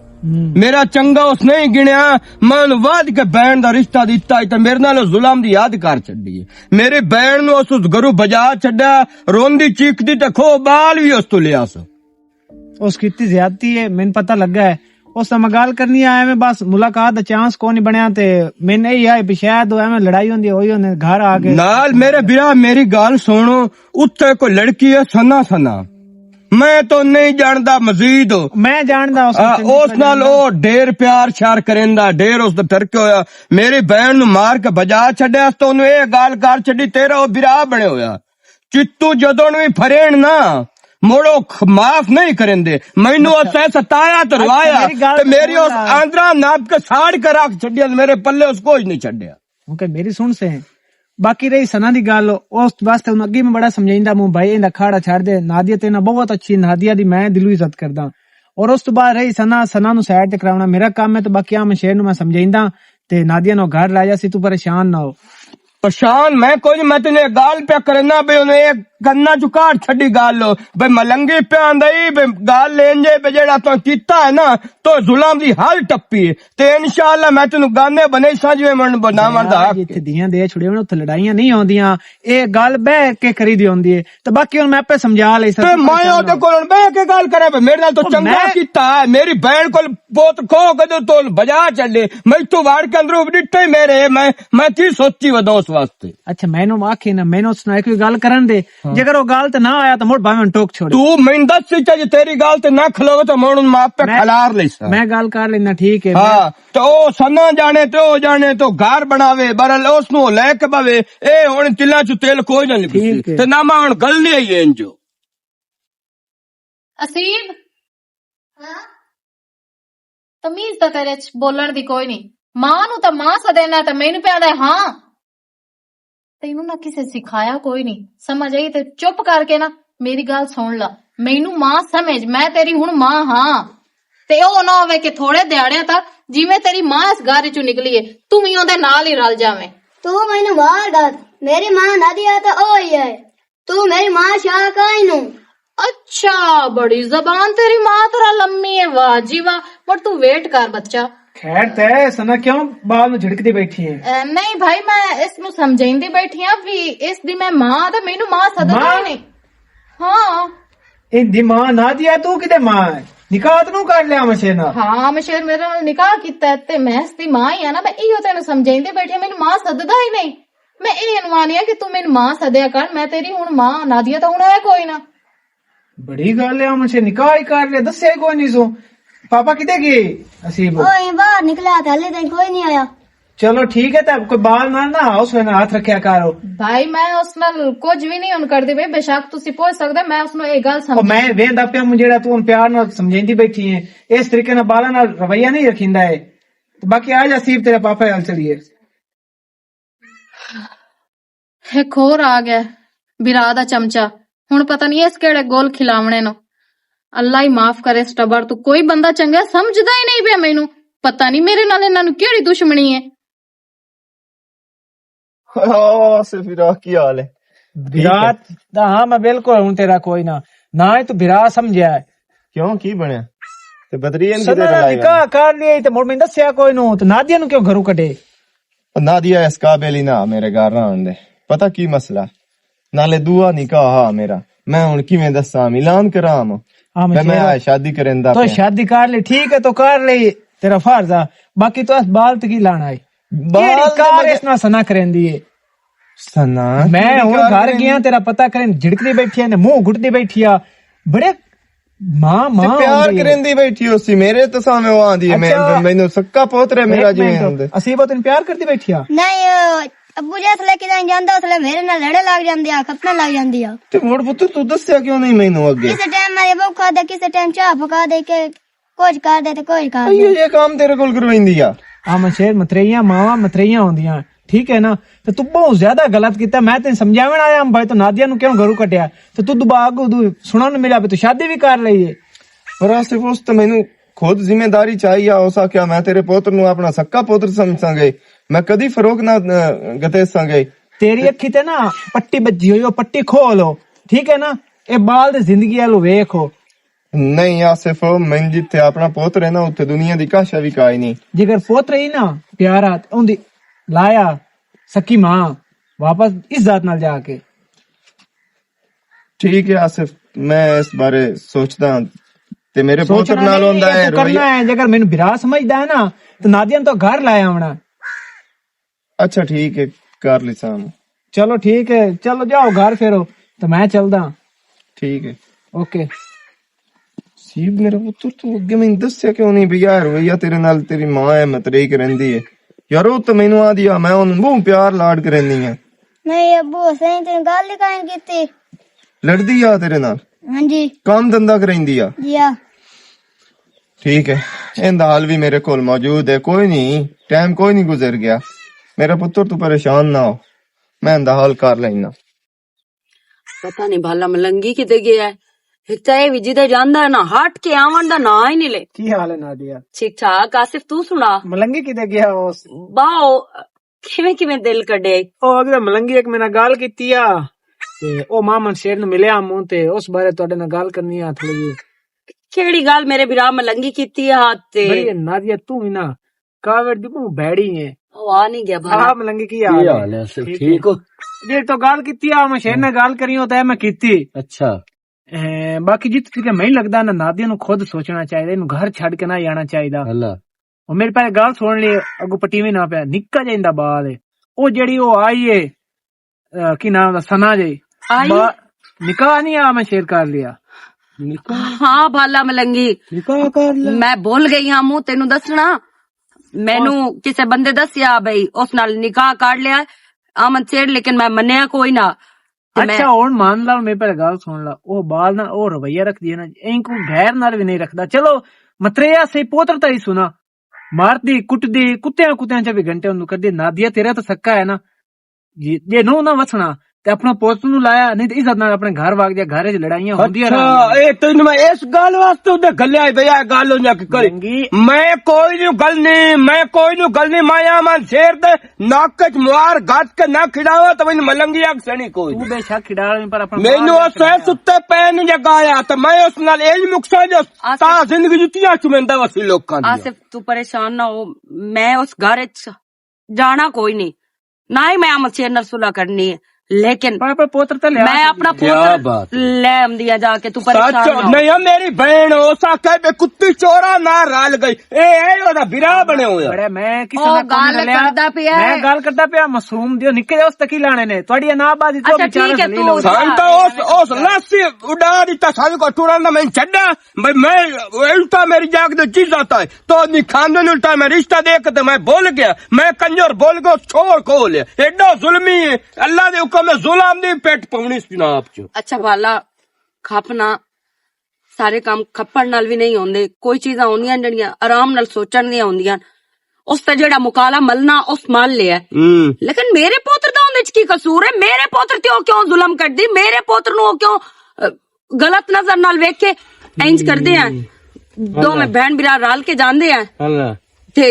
मेरा चंगा उस नहीं गिणिया मन वाद के बैन दा रिश्ता दिता ते मेरे नाल जुल्म दी याद कर छड़ी मेरी बैन नु उस घरू बजा छड्या रोंदी चीखदी ते खो बाल भी उस तो लिया सो उसकी इतनी ज्यादती है मैंने पता लगा है उस मैं गल करनी आया मैं बस मुलाकात दा चांस को नहीं बनया ते मैंने यही आए शायद मैं लड़ाई होंदी होई होने घर आके नाल मेरे बिरा मेरी गल सुनो उत्थे कोई लड़की है सना सना मैं तो नहीं जानदा मजीद मैं जानदा उस नाल ओ ढेर प्यार श्यार करेंदा ढेर उस टरके होया मेरी बहन नु मार के बजा छड्या तो ओनु ए गल कर छड्डी तेरा ओ बिरा बने होया चित्तू जदों भी फरेण ना मोड़ो माफ नहीं करेंदे मैनू उसे सताया तो रवाया ते मेरी उस आंद्रा नाप के साड़ के रख छड्या मेरे पल्ले उस कुछ नहीं छड्या ओके मेरी सुन से बाकी रही सना दी गल उस वास्ते उन अगे मैं बड़ा समझाइंदा मु भाई इंदा खाड़ा छाड़ दे नादिया ते ना बहुत अच्छी नादिया दी मैं दिलों इज्जत करदा ਔਰ ਉਸ ਤੋਂ ਬਾਅਦ ਰਹੀ ਸਨਾ ਨੂੰ ਸਾਈਡ ਤੇ ਕਰਾਉਣਾ ਮੇਰਾ ਕੰਮ ਹੈ, ਤੇ ਬਾਕੀ ਆ ਮਸ਼ੇਰ ਨੂੰ ਮੈਂ ਸਮਝਾਈਂਦਾ ਤੇ ਨਾਦੀਆ ਨੂੰ ਘਰ ਲੈ ਜਾ ਸੀ, ਤੂੰ ਪਰੇਸ਼ਾਨ ਨਾ ਹੋ। परेशान मैं कोई मैं तेने गाल पे करना बे उन्हें एक गन्ना चुकार छड़ी गाल लो बे मलंगी पे आंदई बे गाल लेन जे बे जेड़ा तो कीता है ना तो जुलाम दी हाल टप्पी ते इंशाअल्लाह मैं तेनु गाने बने साजवे मन बना मरदा ਜਿੱਥੇ ਦੀਆਂ ਦੇ ਛੁੜੇ ਹੋਣ ਉੱਥੇ ਲੜਾਈਆਂ ਨਹੀਂ ਆਉਂਦੀਆਂ, ਇਹ ਗੱਲ ਬਹਿ ਕੇ ਕਰੀਦੀ ਹੁੰਦੀ ਹੈ। ਤੇ ਬਾਕੀ ਹੁਣ ਮੈਂ ਆਪੇ ਸਮਝਾ ਲਈ ਤੇ ਮੈਂ ਉਹਦੇ ਕੋਲ ਬਹਿ ਕੇ ਗੱਲ ਕਰਾਂ ਬੇ ਮੇਰੇ ਨਾਲ तो चंगा कीता है मेरी बहन को बहुत खो कदे तो बजा चले मैं तो वाड़ के अंदर डिट्टे मेरे मैं की सोची वदो उस वास्ते। ਅੱਛਾ ਮੈਨੂੰ ਆਖੀ ਨਾ ਮੈਨੂੰ ਸੁਣਾ ਕੋਈ ਗੱਲ ਕਰਨ ਦੇ, ਜੇਕਰ ਉਹ ਗੱਲ ਤੇ ਨਾ ਆਇਆ ਤਾਂ ਮੁੜ ਭਾਵੇਂ ਟੋਕ ਛੋੜ। तू मैं दस च तेरी गाल ते ना खलोगे तो मैं मां पे खलार ले मैं गाल कर लेना ठीक है। हाँ तो ओ सना जाने तो ओ जाने तो घर बनावे बरल उस नु लेके बवे ए हुन तिला च तेल कोई ना लिपी ते ना मैं हुन गल नहीं आई इंजो। ਅਸੀਬ ਤਮੀਜ਼ ਤਾਂ ਤੇਰੇ ਚ ਬੋਲਣ ਦੀ ਕੋਈ ਨਹੀਂ, ਮਾਂ ਨੂੰ ਤਾਂ ਮਾਂ ਸਦੇਨਾ ਤੇ ਮੈਨੂੰ ਪਿਆਦਾ ਹਾਂ। ਤੈਨੂੰ ਨਾ ਕਿਸੇ ਸਿਖਾਇਆ ਕੋਈ ਨਹੀਂ, ਸਮਝ ਆਈ ਤੇ ਚੁੱਪ ਕਰਕੇ ਨਾ ਮੇਰੀ ਗੱਲ ਸੁਣ ਲਾ, ਮੈਨੂੰ ਮਾਂ ਸਮਝ, ਮੈਂ ਤੇਰੀ ਹੁਣ ਮਾਂ ਹਾਂ। ਤੇ ਉਹ ਨਾ ਹੋਵੇ ਕਿ ਥੋੜੇ ਦਿਹਾੜਿਆਂ ਤੱਕ ਜਿਵੇਂ ਤੇਰੀ ਮਾਂ ਇਸ ਘਰ ਚੋਂ ਨਿਕਲੀ ਏ ਤੂੰ ਵੀ ਉਹਦੇ ਨਾਲ ਹੀ ਰਲ ਜਾਵੇਂ। ਤੂੰ ਮੈਨੂੰ ਬਾਹਰ ਕਰ, ਮੇਰੀ ਮਾਂ ਨਾਦੀਆ ਤਾਂ ਉਹ ਹੀ ਹੈ, ਤੂੰ ਮੇਰੀ ਮਾਂ ਸ਼ਾਕਾਈ ਨੂੰ। अच्छा बड़ी जबान तेरी माँ तेरा लम्मी है, वाह जी वाह। पर तू वेट कर बच्चा। खैर ते सना क्यों बाल में झिड़कती बैठी है? नहीं भाई मैं इसनु समझाइंदी बैठी हाँ भी इस दी मैं माँ ते मैनू माँ सददा ही नहीं। हाँ इंदी माँ ना दिया तू किते माँ है, निकाह तू कर लिया मशे ना। हाँ मशेर मेरे नाल निकाह कीता ते मैं इसदी माँ ही है ना, मैं इहो तेनू समझाइंदी बैठी मैनू माँ सददा ही नहीं। मैं ये अनुमानी है कि तू मैनू माँ सदया कर, मैं तेरी हुण माँ नादिया तो हुण है कोई ना। बड़ी गल है मुझे निकाह ही कर लिया, दस्या कोई नहीं सो। पापा किते गए? असीब ओए बाहर निकला था, हले तक कोई नहीं आया। चलो ठीक है तब कोई बाल मार ना उस में हाथ रखा करो। भाई मैं उस नाल कुछ भी नहीं कर दी, बेशक तुसी पूछ सकदे, मैं उसनु एक गल समझ मैं वेंदा पे मुझे तू प्यार नाल समझाइंदी बैठी है, इस तरीके नाल बाला नाल रवैया नहीं रखिंदा है। तो बाकी आज असीब तेरे पापा हाल चलिए। एक और आ गया बिरा दा चमचा, हुण पता नहीं इस केड़े गोल खिलावणे नो। अल्लाह ही माफ करे इस टबर तू कोई बंदा चंगा समझदा ही नहीं पिया मैनू, पता नहीं मेरे नाल इन्हां नू केड़ी दुश्मनी है। फिरा की हाल है? विराट दा हाँ मैं बिल्कुल हूं तेरा कोई ना ना है तू विराट समझया है। क्यों की बनया ते बदरीन सदा निकाह कर लिया ते मुड़ मैं दस्या कोई नु, तो नादिया नु क्यों घरों कटे? नादिया इस काबिल ही ना मेरे घर ना आंदे, पता की मसला नाले दुआ निकाह हा मेरा, मैं हुन किवें दस्सां मिलान कराम मैं शादी करेंदा तो शादी कर ले ठीक है तो कर ले तेरा फर्ज है, बाकी तो बाल तक ही लाना है बाल कार इसना सना करेंदी है सना। मैं हुन घर गया तेरा पता करें झिड़कदी बैठी है ने मुंह घुटदी बैठी है, बड़े मां मां प्यार करेंदी बैठी हो सी मेरे तो सामने वो आंदी है। मैं मैनू सक्का पोतरे मेरा जी असीबा तेन प्यार करदी बैठी है। नहीं अबू जैसे लेके जांदा उसले मेरे नाल लड़े लग जांदे आ, खपने लग जांदी आ। ते मोड़ पुत्र तू दस्या क्यों नहीं मैनू अगे? किसी टाइम मेरे भूखा दे, किसी टाइम चाह पका दे के कुछ कर दे ते कुछ कर दे। ये काम तेरे कोल करवाइंदी आ? आ मशेर मतरेइयां मावा मतरेइयां होंदियां ठीक है ना, तो तू बहुत ज्यादा गलत किया। मैं तेन समझावन आया भाई तो नादिया नु क्यों घरों कटिया, तो तू दुबाग सुनन मिला भी तू शादी भी कर ली है। पर आसिफ उस तो मैनू खुद जिम्मेदारी चाहिए उसा क्या मैं तेरे पुत्र नु अपना सक्का पुत्र समझांगे, मैं कदी फरोग ना गते संगे। तेरी अखी ते ना पट्टी बजी हुई, वो पट्टी खोलो ठीक है ना, ए बाल दे जिंदगी आलो वेखो। नहीं आसिफ मैं जिथे अपना पुत्र है ना उथे दुनिया दी काशा भी काई नहीं। जेकर पुत्र ही ना प्यारा उंदी लाया सकी मां वापस इज्जत नाल जाके। ठीक है आसिफ मैं इस बारे सोचदा ते मेरे पुत्र नाल होंदा है करना है। जेकर मैनू बिरा समझदा है ना तो नादिया तो घर लाया होना। अच्छा ठीक है कर ली साम। चलो ठीक है, चलो जाओ घर फेरो तो मैं चलदा। ठीक है ओके। सीब मेरा पुत्र तू अगे मैं दस्या क्यों नहीं भी यार भैया तेरे नाल तेरी मां है मतरेई करंदी है यार, वो तो मैनू आ दिया मैं उन बहुत प्यार लाड करनी है। नहीं अबू सही तेन गल ही काई कीती, लड़दी आ तेरे नाल? हां जी काम धंधा करैंदी आ? जी हां ठीक है इंदा हाल भी मेरे कोल मौजूद है, कोई नहीं टाइम कोई नहीं गुजर गया। मेरा पुत्र तू परेशान ना हो, मैं इंदा हाल कर लेना। पता नहीं भाला मलंगी किते गया ਇੱਕ ਤਾਂ ਇਹ ਵੀ ਜਿਹਦੇ ਜਾਂਦਾ ਨਾ ਹਟ ਕੇ ਆਵਣ ਦਾ ਨਾਂ ਹੀ ਨਹੀਂ ਲੈ। ਕੀ ਹਾਲ ਹੈ ਨਾਦੀਆ? ਠੀਕ ਠਾਕ। ਆਸਿਫ ਤੂੰ ਸੁਣਾ? ਮਲੰਗੀ ਕਿਤੇ ਗਿਆ ਉਸ? ਬਾਓ ਕਿਵੇਂ ਦਿਲ ਕੱਢਿਆ? ਉਹ ਅਗਲੇ ਮਲੰਗੀ ਇੱਕ ਮੇਰੇ ਨਾਲ ਗੱਲ ਕੀਤੀ ਆ ਤੇ ਉਹ ਮਾਮਨ ਸ਼ੇਰ ਨੂੰ ਮਿਲਿਆ ਮੂੰਹ ਤੇ ਉਸ ਬਾਰੇ ਤੁਹਾਡੇ ਨਾਲ ਗੱਲ ਕਰਨੀ ਆ ਥੋੜੀ ਜਿਹੀ। ਕਿਹੜੀ ਗੱਲ ਮੇਰੇ ਵੀਰਾ ਮਲੰਗੀ ਕੀਤੀ ਆ? ਤੇ ਬੜੀ ਨਾਦੀਆ ਤੂੰ ਹੀ ਨਾ ਕਾਵੜ ਦੀ ਮੂੰਹ ਬੈੜੀ ਹੈ। ਉਹ ਆ ਨਹੀਂ ਗਿਆ ਭਲਾ। ਆ ਮਲੰਗੀ ਕੀ ਹਾਲ ਹੈ? ठीक हो? ਜੇ ਤੋਂ ਗੱਲ ਕੀਤੀ ਆ ਮੈਂ ਸ਼ੇਰ ਨਾਲ ਗੱਲ ਕਰੀ ਉਹ ਤਾਂ ਮੈਂ ਕੀਤੀ। अच्छा ਬਾਕੀ ਜਿੱਤ ਕਿ ਮੈਨੂੰ ਲੱਗਦਾ ਨਾ ਨਾਦੀਆ ਨੂੰ ਖੁਦ ਸੋਚਣਾ ਚਾਹੀਦਾ, ਇਹਨੂੰ ਘਰ ਛੱਡ ਕੇ ਨਾ ਜਾਣਾ ਚਾਹੀਦਾ। अल्लाह ਉਹ ਮੇਰੇ ਪਹਿਲੇ ਗੱਲ ਸੁਣ ਲਈ ਅੱਗੋਂ ਪਟੀਵੇਂ ਨਾ ਪਿਆ ਨਿੱਕਾ ਜਿਹਾ ਇੰਦਾ ਬਾਲ ਹੈ ਉਹ ਜਿਹੜੀ ਉਹ ਆਈ ਏ ਕੀ ਨਾਮ ਦਾ ਸਨਾ ਜੀ ਨਿਕਾਹ ਨਹੀਂ ਆ ਮੈਂ ਸ਼ੇਰ ਕਰ ਲਿਆ। ਹਾਂ ਭਾਲਾ ਮਲੰਗੀ निकाह कर ले। ਮੈਂ ਭੁੱਲ ਗਈ ਹਾਂ ਮੂੰਹ ਤੈਨੂੰ ਦੱਸਣਾ। ਮੈਨੂੰ ਕਿਸੇ ਬੰਦੇ ਦੱਸਿਆ ਬਈ ਉਸ ਨਾਲ ਨਿਕਾਹ ਕਰ ਲਿਆ ਆਮਨ ਸ਼ੇਰ, ਲੇਕਿਨ ਮੈਂ ਮੰਨਿਆ ਕੋਈ ਨਾ। ਤੇ ਮੈਂ ਅੱਛਾ ਹੁਣ ਮੰਨ ਲਾ ਮੇਰੇ ਪਹਿਲੇ ਗੱਲ ਸੁਣ ਲਾ ਉਹ ਬਾਲ ਨਾਲ ਉਹ ਰਵਈਆ ਰੱਖਦੀ ਹੈ ਨਾ ਐਂ ਕੋ ਗੈਰ ਨਾਲ ਵੀ ਨਹੀਂ ਰੱਖਦਾ। ਚਲੋ ਮਤਰੇਆ ਸੇ ਪੋਤਰ ਤਾਂ ਹੀ ਸੁਣਾ ਮਾਰਦੀ ਕੁੱਟਦੀ ਕੁੱਤਿਆਂ ਚ ਵੀ ਘੰਟੇ ਉਹਨੂੰ ਕਰਦੀ। ਨਾਦੀਆ ਤੇਰਾ ਤਾਂ ਸੱਕਾ ਹੈ ਨਾ ਜੇ ਨੂੰ ਨਾ ਵਸਣਾ ਤੇ ਆਪਣਾ ਪੁੱਤ ਨੂੰ ਲਾਇਆ ਨਹੀਂ ਤੇ ਇੱਜ਼ਤ ਨਾਲ ਆਪਣੇ ਘਰ ਵਾਗ ਜਾ ਘਰੇ ਚ ਲੜਾਈਆਂ ਹੁੰਦੀਆਂ अच्छा ए तेन मैं इस गल वास्ते उधर गलिया भैया गल हो जा करी मैं कोई नु गल नहीं माया मन शेर दे नाक च मुहार गट के ना खिड़ावा तो मैंने मलंगी अग सनी कोई ਤੂੰ ਬੇਸ਼ੱਕ ਖਿਡਾਲ ਪਰ ਆਪਣਾ मैनू उस सुत्ते पैन जगाया तो मैं उस नाल एज मुक्सा जो ता जिंदगी जुतियां चुमेंदा वसी लोकां दी। आसिफ तू परेशान ना हो, मैं उस घर च जाना कोई नहीं ना ही मैं आमद शेर नाल सुलह करनी है, लेकिन पोत्र तो ले मैं अपना पोत्र ले आंदिया जाके। तू परेशान ना हो। नहीं मेरी बहन हो सके बे कुत्ती चोरा ना रल गई ए ओदा बिरा बने होया बड़ा मैं किसी ना गल करदा पिया मैं गल करदा पिया मासूम दियो निक्के उस तक ही लाने ने ਤੁਹਾਡੀ ਨਾ ਬਾਦੀ ਤੋਂ ਵਿਚਾਰਾ तू संता उस लासी उड़ा दिता सारी को टुराना मैं छड्डा भाई मैं उल्टा मेरी जाग दे चीज आता है तो नी खानदान उल्टा मैं रिश्ता देख के मैं बोल गया मैं कंजर बोल गो छोड़ को ले एडो जुल्मी है अल्लाह दे हुक्म में जुल्म दी पेट पवनी जनाब च। अच्छा वाला खपना सारे काम खप्पड़ नाल भी नहीं होंदे, कोई चीज़ां होंदियां जड़ियां आराम नाल सोचण दी होंदियां। उस ते जेड़ा मुकाला मलना उस मान लिया, लेकिन मेरे पोत्र दा उंदे च की कसूर है? मेरे पोत्र ते ओ क्यों जुल्म करदी? मेरे पोत्र नु क्यों गलत नजर नाल वेख के इंज करदे हैं? दो में बहन बिरा रल के जांदे हैं अल्लाह ते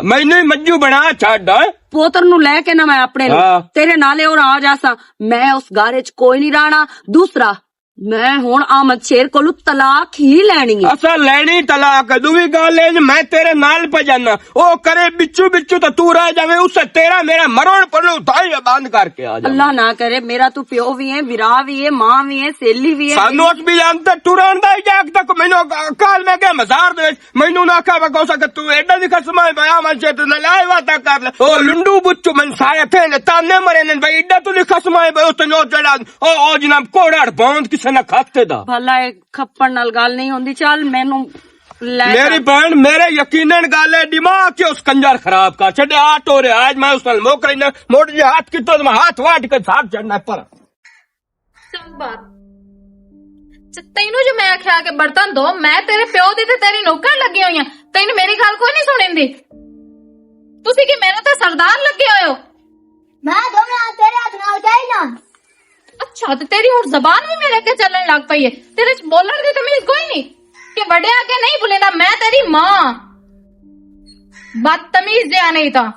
मैनू मज्जू बना छड़ पोत्र नु लेके ना मैं अपने तेरे नाले और आ जासा। मैं उस गारे च कोई नहीं रहना। दूसरा मैं हुण आमद शेर कोलू तलाक ही लैनी है। असा लैनी तलाक दूवी गल है मैं तेरे नाल पे जाना ओ करे बिच्चू बिच्चू तो तू रह जावे उससे तेरा मेरा मरोड़ पड़ो उठाई बंद करके आ जा। अल्लाह ना करे मेरा तू प्यो भी है, विरा भी है, मां भी है, सेली भी है। सानू उस भी जानते टुरान दा जाग तक मैनू काल में के मजार दे मैनू ना कहा को सके तू एडा दी कसम है बया मन से तू लाई वाता कर ले ओ लुंडू बुच्चू मन साया थे ने ताने मरे ने भाई एडा तू कसम है ओ तो नो जड़ा ओ जनाब कोड़ाड़ बंद ना खाते दा भला खप्पड़ नाल गल नहीं होंदी। चल मैनू मेरी बहन मेरे यकीनन गल है दिमाग के उस कंजर खराब का छड़े हाथ हो रहे आज मैं उस नाल मोक रही मोड़ जे हाथ की तो मैं हाथ वाट के साथ चढ़ना पर ਤੈਨੂੰ ਜੋ ਮੈਂ ਆਖਿਆ ਕਿ ਬਰਤਨ ਧੋ ਮੈਂ ਤੇਰੇ ਪਿਓ ਦੀ ਤੇ ਤੇਰੀ ਨੌਕਰ ਲੱਗੀ ਹੋਈ ਆ ਤੈਨੂੰ ਮੇਰੀ ਗੱਲ ਕੋਈ ਨਹੀਂ ਸੁਣੀਂਦੀ। ਤੁਸੀਂ ਕੀ ਮੇਰੇ ਤੇ ਸਰਦਾਰ ਲੱਗੇ ਹੋਏ ਹੋ? मैं दोनों हाथ तेरे हाथ नाल गई ना। ਅੱਛਾ ਤੇ ਤੇਰੀ ਹੁਣ ਜ਼ਬਾਨ ਵੀ ਮੇਰੇ ਅੱਗੇ ਚੱਲਣ ਲੱਗ ਪਈ ਹੈ। ਤੇਰੇ ਚ ਬੋਲਣ ਦੀ ਤਮੀਜ਼ ਕੋਈ ਨਹੀਂ ਕਿ ਵੱਡੇ ਅੱਗੇ ਨਹੀਂ ਬੁਲੇਂਦਾ। ਮੈਂ ਤੇਰੀ ਮਾਂ ਬਦਤਮੀਜ਼ ਜਿਹਾ ਨਹੀਂ ਤਾਂ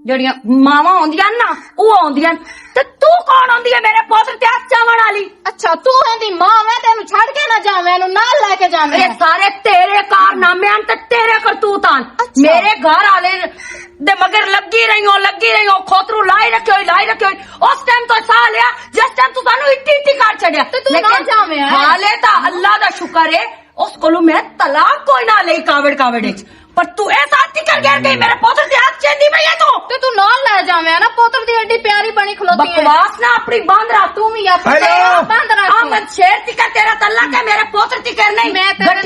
ਜਿਹੜੀਆਂ ਮਾਵਾਂ ਹੁੰਦੀਆਂ ਨਾ ਉਹ ਆਉਂਦੀਆਂ ਤੇ ਤੂੰ ਕੌਣ ਹੁੰਦੀ ਹੈ ਮੇਰੇ ਪੁੱਤਰ ਤੇ ਹੱਥ ਚਾਵਣ ਵਾਲੀ? ਅੱਛਾ ਤੂੰ ਇਹਦੀ ਮਾਂ ਮੈਂ ਤੈਨੂੰ ਛੱਡ ਕੇ ਨਾ ਜਾਵਾਂ ਇਹਨੂੰ ਨਾਲ ਲੈ ਕੇ ਜਾਵਾਂ। ਇਹ ਸਾਰੇ ਤੇਰੇ ਕਾਰਨਾਮੇ ਹਨ ਤੇ ਤੇਰੇ ਕਰਤੂਤਾਂ। ਮੇਰੇ ਘਰ ਵਾਲੇ ਦੇ ਮਗਰ ਲੱਗੀ ਰਹੀ ਹੋ ਖੋਤਰੂ ਲਾਈ ਰੱਖਿਓ ਉਸ ਟਾਈਮ ਤੋਂ ਸਾਹ ਲਿਆ ਜਿਸ ਟਾਈਮ ਤੂੰ ਸਾਨੂੰ ਇੱਟੀ ਕਰ ਛੱਡਿਆ ਤੇ ਤੂੰ ਨਾ ਜਾਵੇਂ। ਹਾਲੇ ਤਾਂ ਅੱਲਾ ਦਾ ਸ਼ੁਕਰ ਹੈ ਉਸ ਕੋਲੋਂ ਮੈਂ ਤਲਾਕ ਕੋਈ ਨਾ ਲਈ ਕਾਵੜ ਵਿੱਚ ਪਰ ਤੂੰ ਇਹ ਸਾਥੀ ਕਰ ਗਈ ਮੇਰੇ ਪੁੱਤਰ ਦੇ ਹੱਥ ਚੇਂਦੀ ਪਈ ਹੈ ਤੇ ਤੂੰ ਨਾਲ ਲੈ ਜਾਵੇਂ ਨਾ ਪੁੱਤਰ ਦੀ ਐਡੀ ਪਿਆਰੀ ਬਣੀ ਖਲੋਤੀ ਹੈ। ਬਕਵਾਸ ਨਾ ਆਪਣੀ ਬੰਦ ਰੱਖ। ਤੂੰ ਵੀ ਆਪਣੀ ਬੰਦ ਰੱਖ। ਆਮਦ ਸ਼ੇਰ ਤਿਕਾ ਤੇਰਾ ਤਲਾਕ ਹੈ ਮੇਰੇ ਪੁੱਤਰ ਤਿਕਰ ਨਹੀਂ। ਮੈਂ ਤੇਰੇ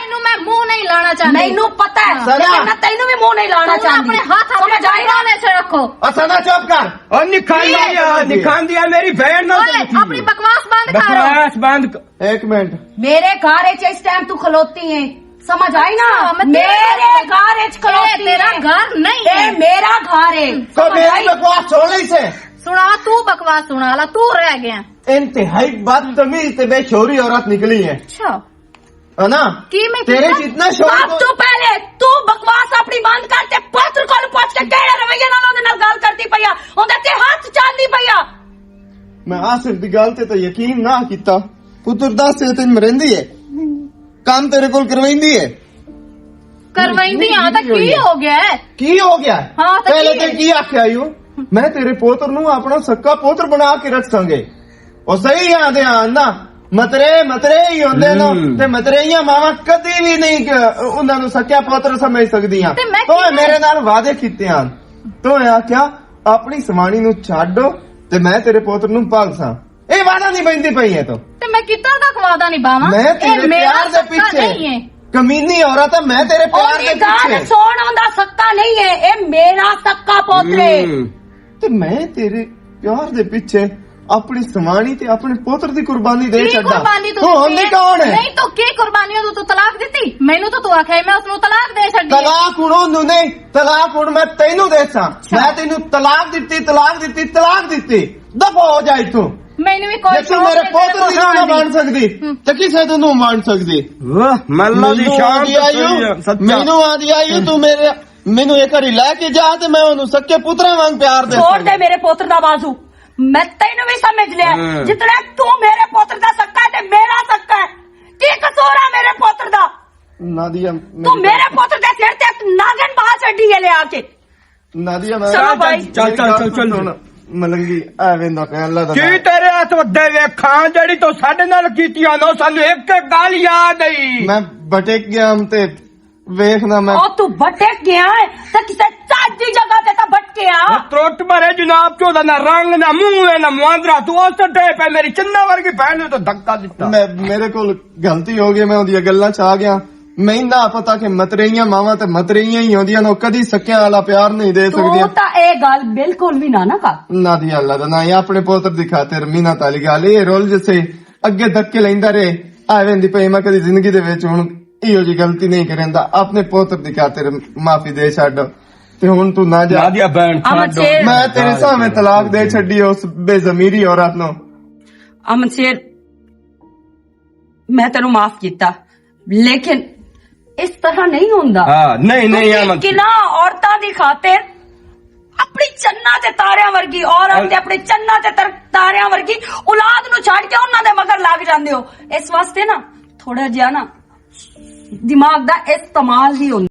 ਨੂੰ ਮੈਂ ਮੂੰਹ ਨਹੀਂ ਲਾਣਾ ਚਾਹੁੰਦੀ। ਮੈਨੂੰ ਪਤਾ ਹੈ ਲੇਕਿਨ ਮੈਂ ਤੈਨੂੰ ਵੀ ਮੂੰਹ ਨਹੀਂ ਲਾਣਾ ਚਾਹੁੰਦੀ। ਆਪਣੇ ਹੱਥ ਆਪਣੇ ਜਾਇਰਾਨੇ ਸੇ ਰੱਖੋ। असना चुप कर और निखान दिया मेरी बहन ना अपनी बकवास बंद करो। बकवास बंद एक मिनट मेरे घर इस टाइम तू खलोती है समझ आई ना? मेरे घर खलोती तेरा घर नहीं है मेरा घर है। तो मेरी बकवास छोड़ ली से सुना तू बकवास सुना ला, तू रह गया। इंतहाई बदतमीज ते बेशोरी औरत निकली है अच्छा ना? की मैं तेरे जितना शोर अब तू पहले तू बकवास अपनी बंद करते पुत्र कोल पूछ के केड़े रवैये नाल ओदे नाल गल करदी पईया, ओंदे ते हत्थ चांदी पईया। मैं आसिफ दी गल ते यकीन ना कीता। पुत्र दस ते तेन मरेंदी है, काम तेरे कोल करवाइंदी है। करवाइंदी हां तां की हो गया है? की हो गया? हाँ, तो पहले की ते है? की आख्या यू मैं तेरे पोत्र नु अपना सक्का पोत्र बना के रखांगे। और सही आंदे आन ना मतरे ही होंदे ना ते मतरेइयां मावां कदी भी नहीं उन्हां नु सक्का पोत्र समझ सकदियां। ते मैं तो किवें- मेरे नाल वादे कीते आन तो आख्या अपनी सवाणी नु छाड़ो ते मैं तेरे पोत्र नु पालसां। ए वादा नहीं बनदी पई है तो ते मैं कितना तक वादा निभावां? मैं तेरे ये मेरा प्यार दे सक्का पीछे नहीं है। कमीनी औरत है, मैं तेरे प्यार ओदी दे गाल पीछे सोण ओंदा सक्का नहीं है, ए मेरा सक्का पोतरे। ते मैं तेरे प्यार दे पीछे अपनी सवाणी ते अपने पुत्र दी कुर्बानी दे की छड्डा। कुर्बानी तू होंदी कौन है? नहीं तो की कुर्बानी हो? तू तलाक दिती मैनू तो तू आखे मैं उसनु तलाक दे छड्डी। तलाक हुण ओनू नहीं, तलाक हुण मैं तैनू देसां। मैं तैनू तलाक दित्ती दफा हो जा इथों। मैनू भी कोई जे तू मेरे पुत्र दी ना मान सकदी ते किसे तू नु मान सकदी। वाह मल्ला दी शान तो सही है, सच्चा। मैनू आंदी आई तू मैनू एक वारी लेके जा ते मैं ओनू सक्के पुत्रा वांग प्यार दे छोड़ दे मेरे पुत्र दा बाजू, मैं तेनू भी समझ लिया। जितना तू मेरे पुत्र दा सक्का है ते मेरा सक्का है, की कसूर है मेरे पुत्र दा? नादिया तू मेरे पुत्र दे सिर ते एक नागन बाहर छड्डी है ले आके। नादिया मैं चलो भाई। चल मलंगी ਐਵੇਂ ਦਾ ਕਹਿ ਅੱਲਾ ਦਾ ਕੀ ਤੇਰੇ ਹੱਥ ਵੱਡੇ ਵੇਖਾਂ ਜਿਹੜੀ ਤੂੰ ਸਾਡੇ ਨਾਲ ਕੀਤੀਆਂ ਨਾ ਸਾਨੂੰ ਇੱਕ ਗੱਲ ਯਾਦ ਆਈ। ਮੈਂ ਭਟਕ ਗਿਆ ਹਮ ਤੇ ਵੇਖਣਾ ਮੈਂ ओ तू भटक गया है तो किसे चाच दी जगह ते ता भटकिया। त्रुट मरे जनाब चौदा ना रंग ना मुंह ना मुआंदरा तू उस टे पे मेरी चन्ना वर्गी बहन ने तो धक्का दिता। ਮੈਂ ਮੇਰੇ ਕੋਲ ਗਲਤੀ ਹੋ ਗਈ, ਮੈਂ ਉਹਦੀਆਂ ਗੱਲਾਂ ਚ ਆ ਗਿਆ। ਮੈਨੂੰ ਨਾ ਪਤਾ ਕਿ ਮਤਰੇਈਆਂ ਮਾਵਾਂ ਤੇ ਮਤਰੇਈਆਂ ਹੀ ਹੁੰਦੀਆਂ ਨੇ, ਉਹ ਕਦੀ ਸਕਿਆਂ ਵਾਲਾ ਪਿਆਰ ਨਹੀਂ ਦੇ तू ਸਕਦੀਆਂ। ता ए गल बिल्कुल भी ना कर। ਨਾ ਦੀ ਅੱਲਾ ਦਾ ਨਾ ਇਹ ਆਪਣੇ ਪੁੱਤਰ ਦੀ ਖਾਤਰ ਮੀਨਾ ਤਾਲੀ ਗੱਲ ਇਹ ਰੋਲ ਜਿਸੇ ਅੱਗੇ ਧੱਕੇ ਲੈਂਦਾ ਰਹੇ ਆਵੇਂ ਦੀ ਪਈ ਮੈਂ ਕਦੀ ਜ਼ਿੰਦਗੀ ਦੇ ਵਿੱਚ ਹੁਣ ਇਹੋ ਜੀ ਗਲਤੀ ਨਹੀਂ ਕਰੇਂਦਾ। ਆਪਣੇ ਪੁੱਤਰ ਦੀ ਖਾਤਰ ਮਾਫੀ ਦੇ ਛੱਡ ਤੇ ਹੁਣ ਤੂੰ ਨਾ ਜਾ। नादिया बहन अमन छाड़ दो। शेर ਮੈਂ ਤੇਰੇ ਸਾਹਮਣੇ ਤਲਾਕ ਦੇ ਛੱਡੀ ਉਸ ਬੇਜ਼ਮੀਰੀ ਔਰਤ ਨੂੰ। अमन शेर मैं तेनू माफ किया, लेकिन इस तरह नहीं होंदा। हाँ नहीं अमन किना औरतां दी खातिर अपनी चन्ना ते तारियां वर्गी औरत ते अपनी चन्ना ते तारियां वर्गी औलाद नु छाड़ के उन्हां दे मगर लग जांदे हो। इस वास्ते ना थोड़ा जिहा ना दिमाग दा इस्तेमाल ही होंदा।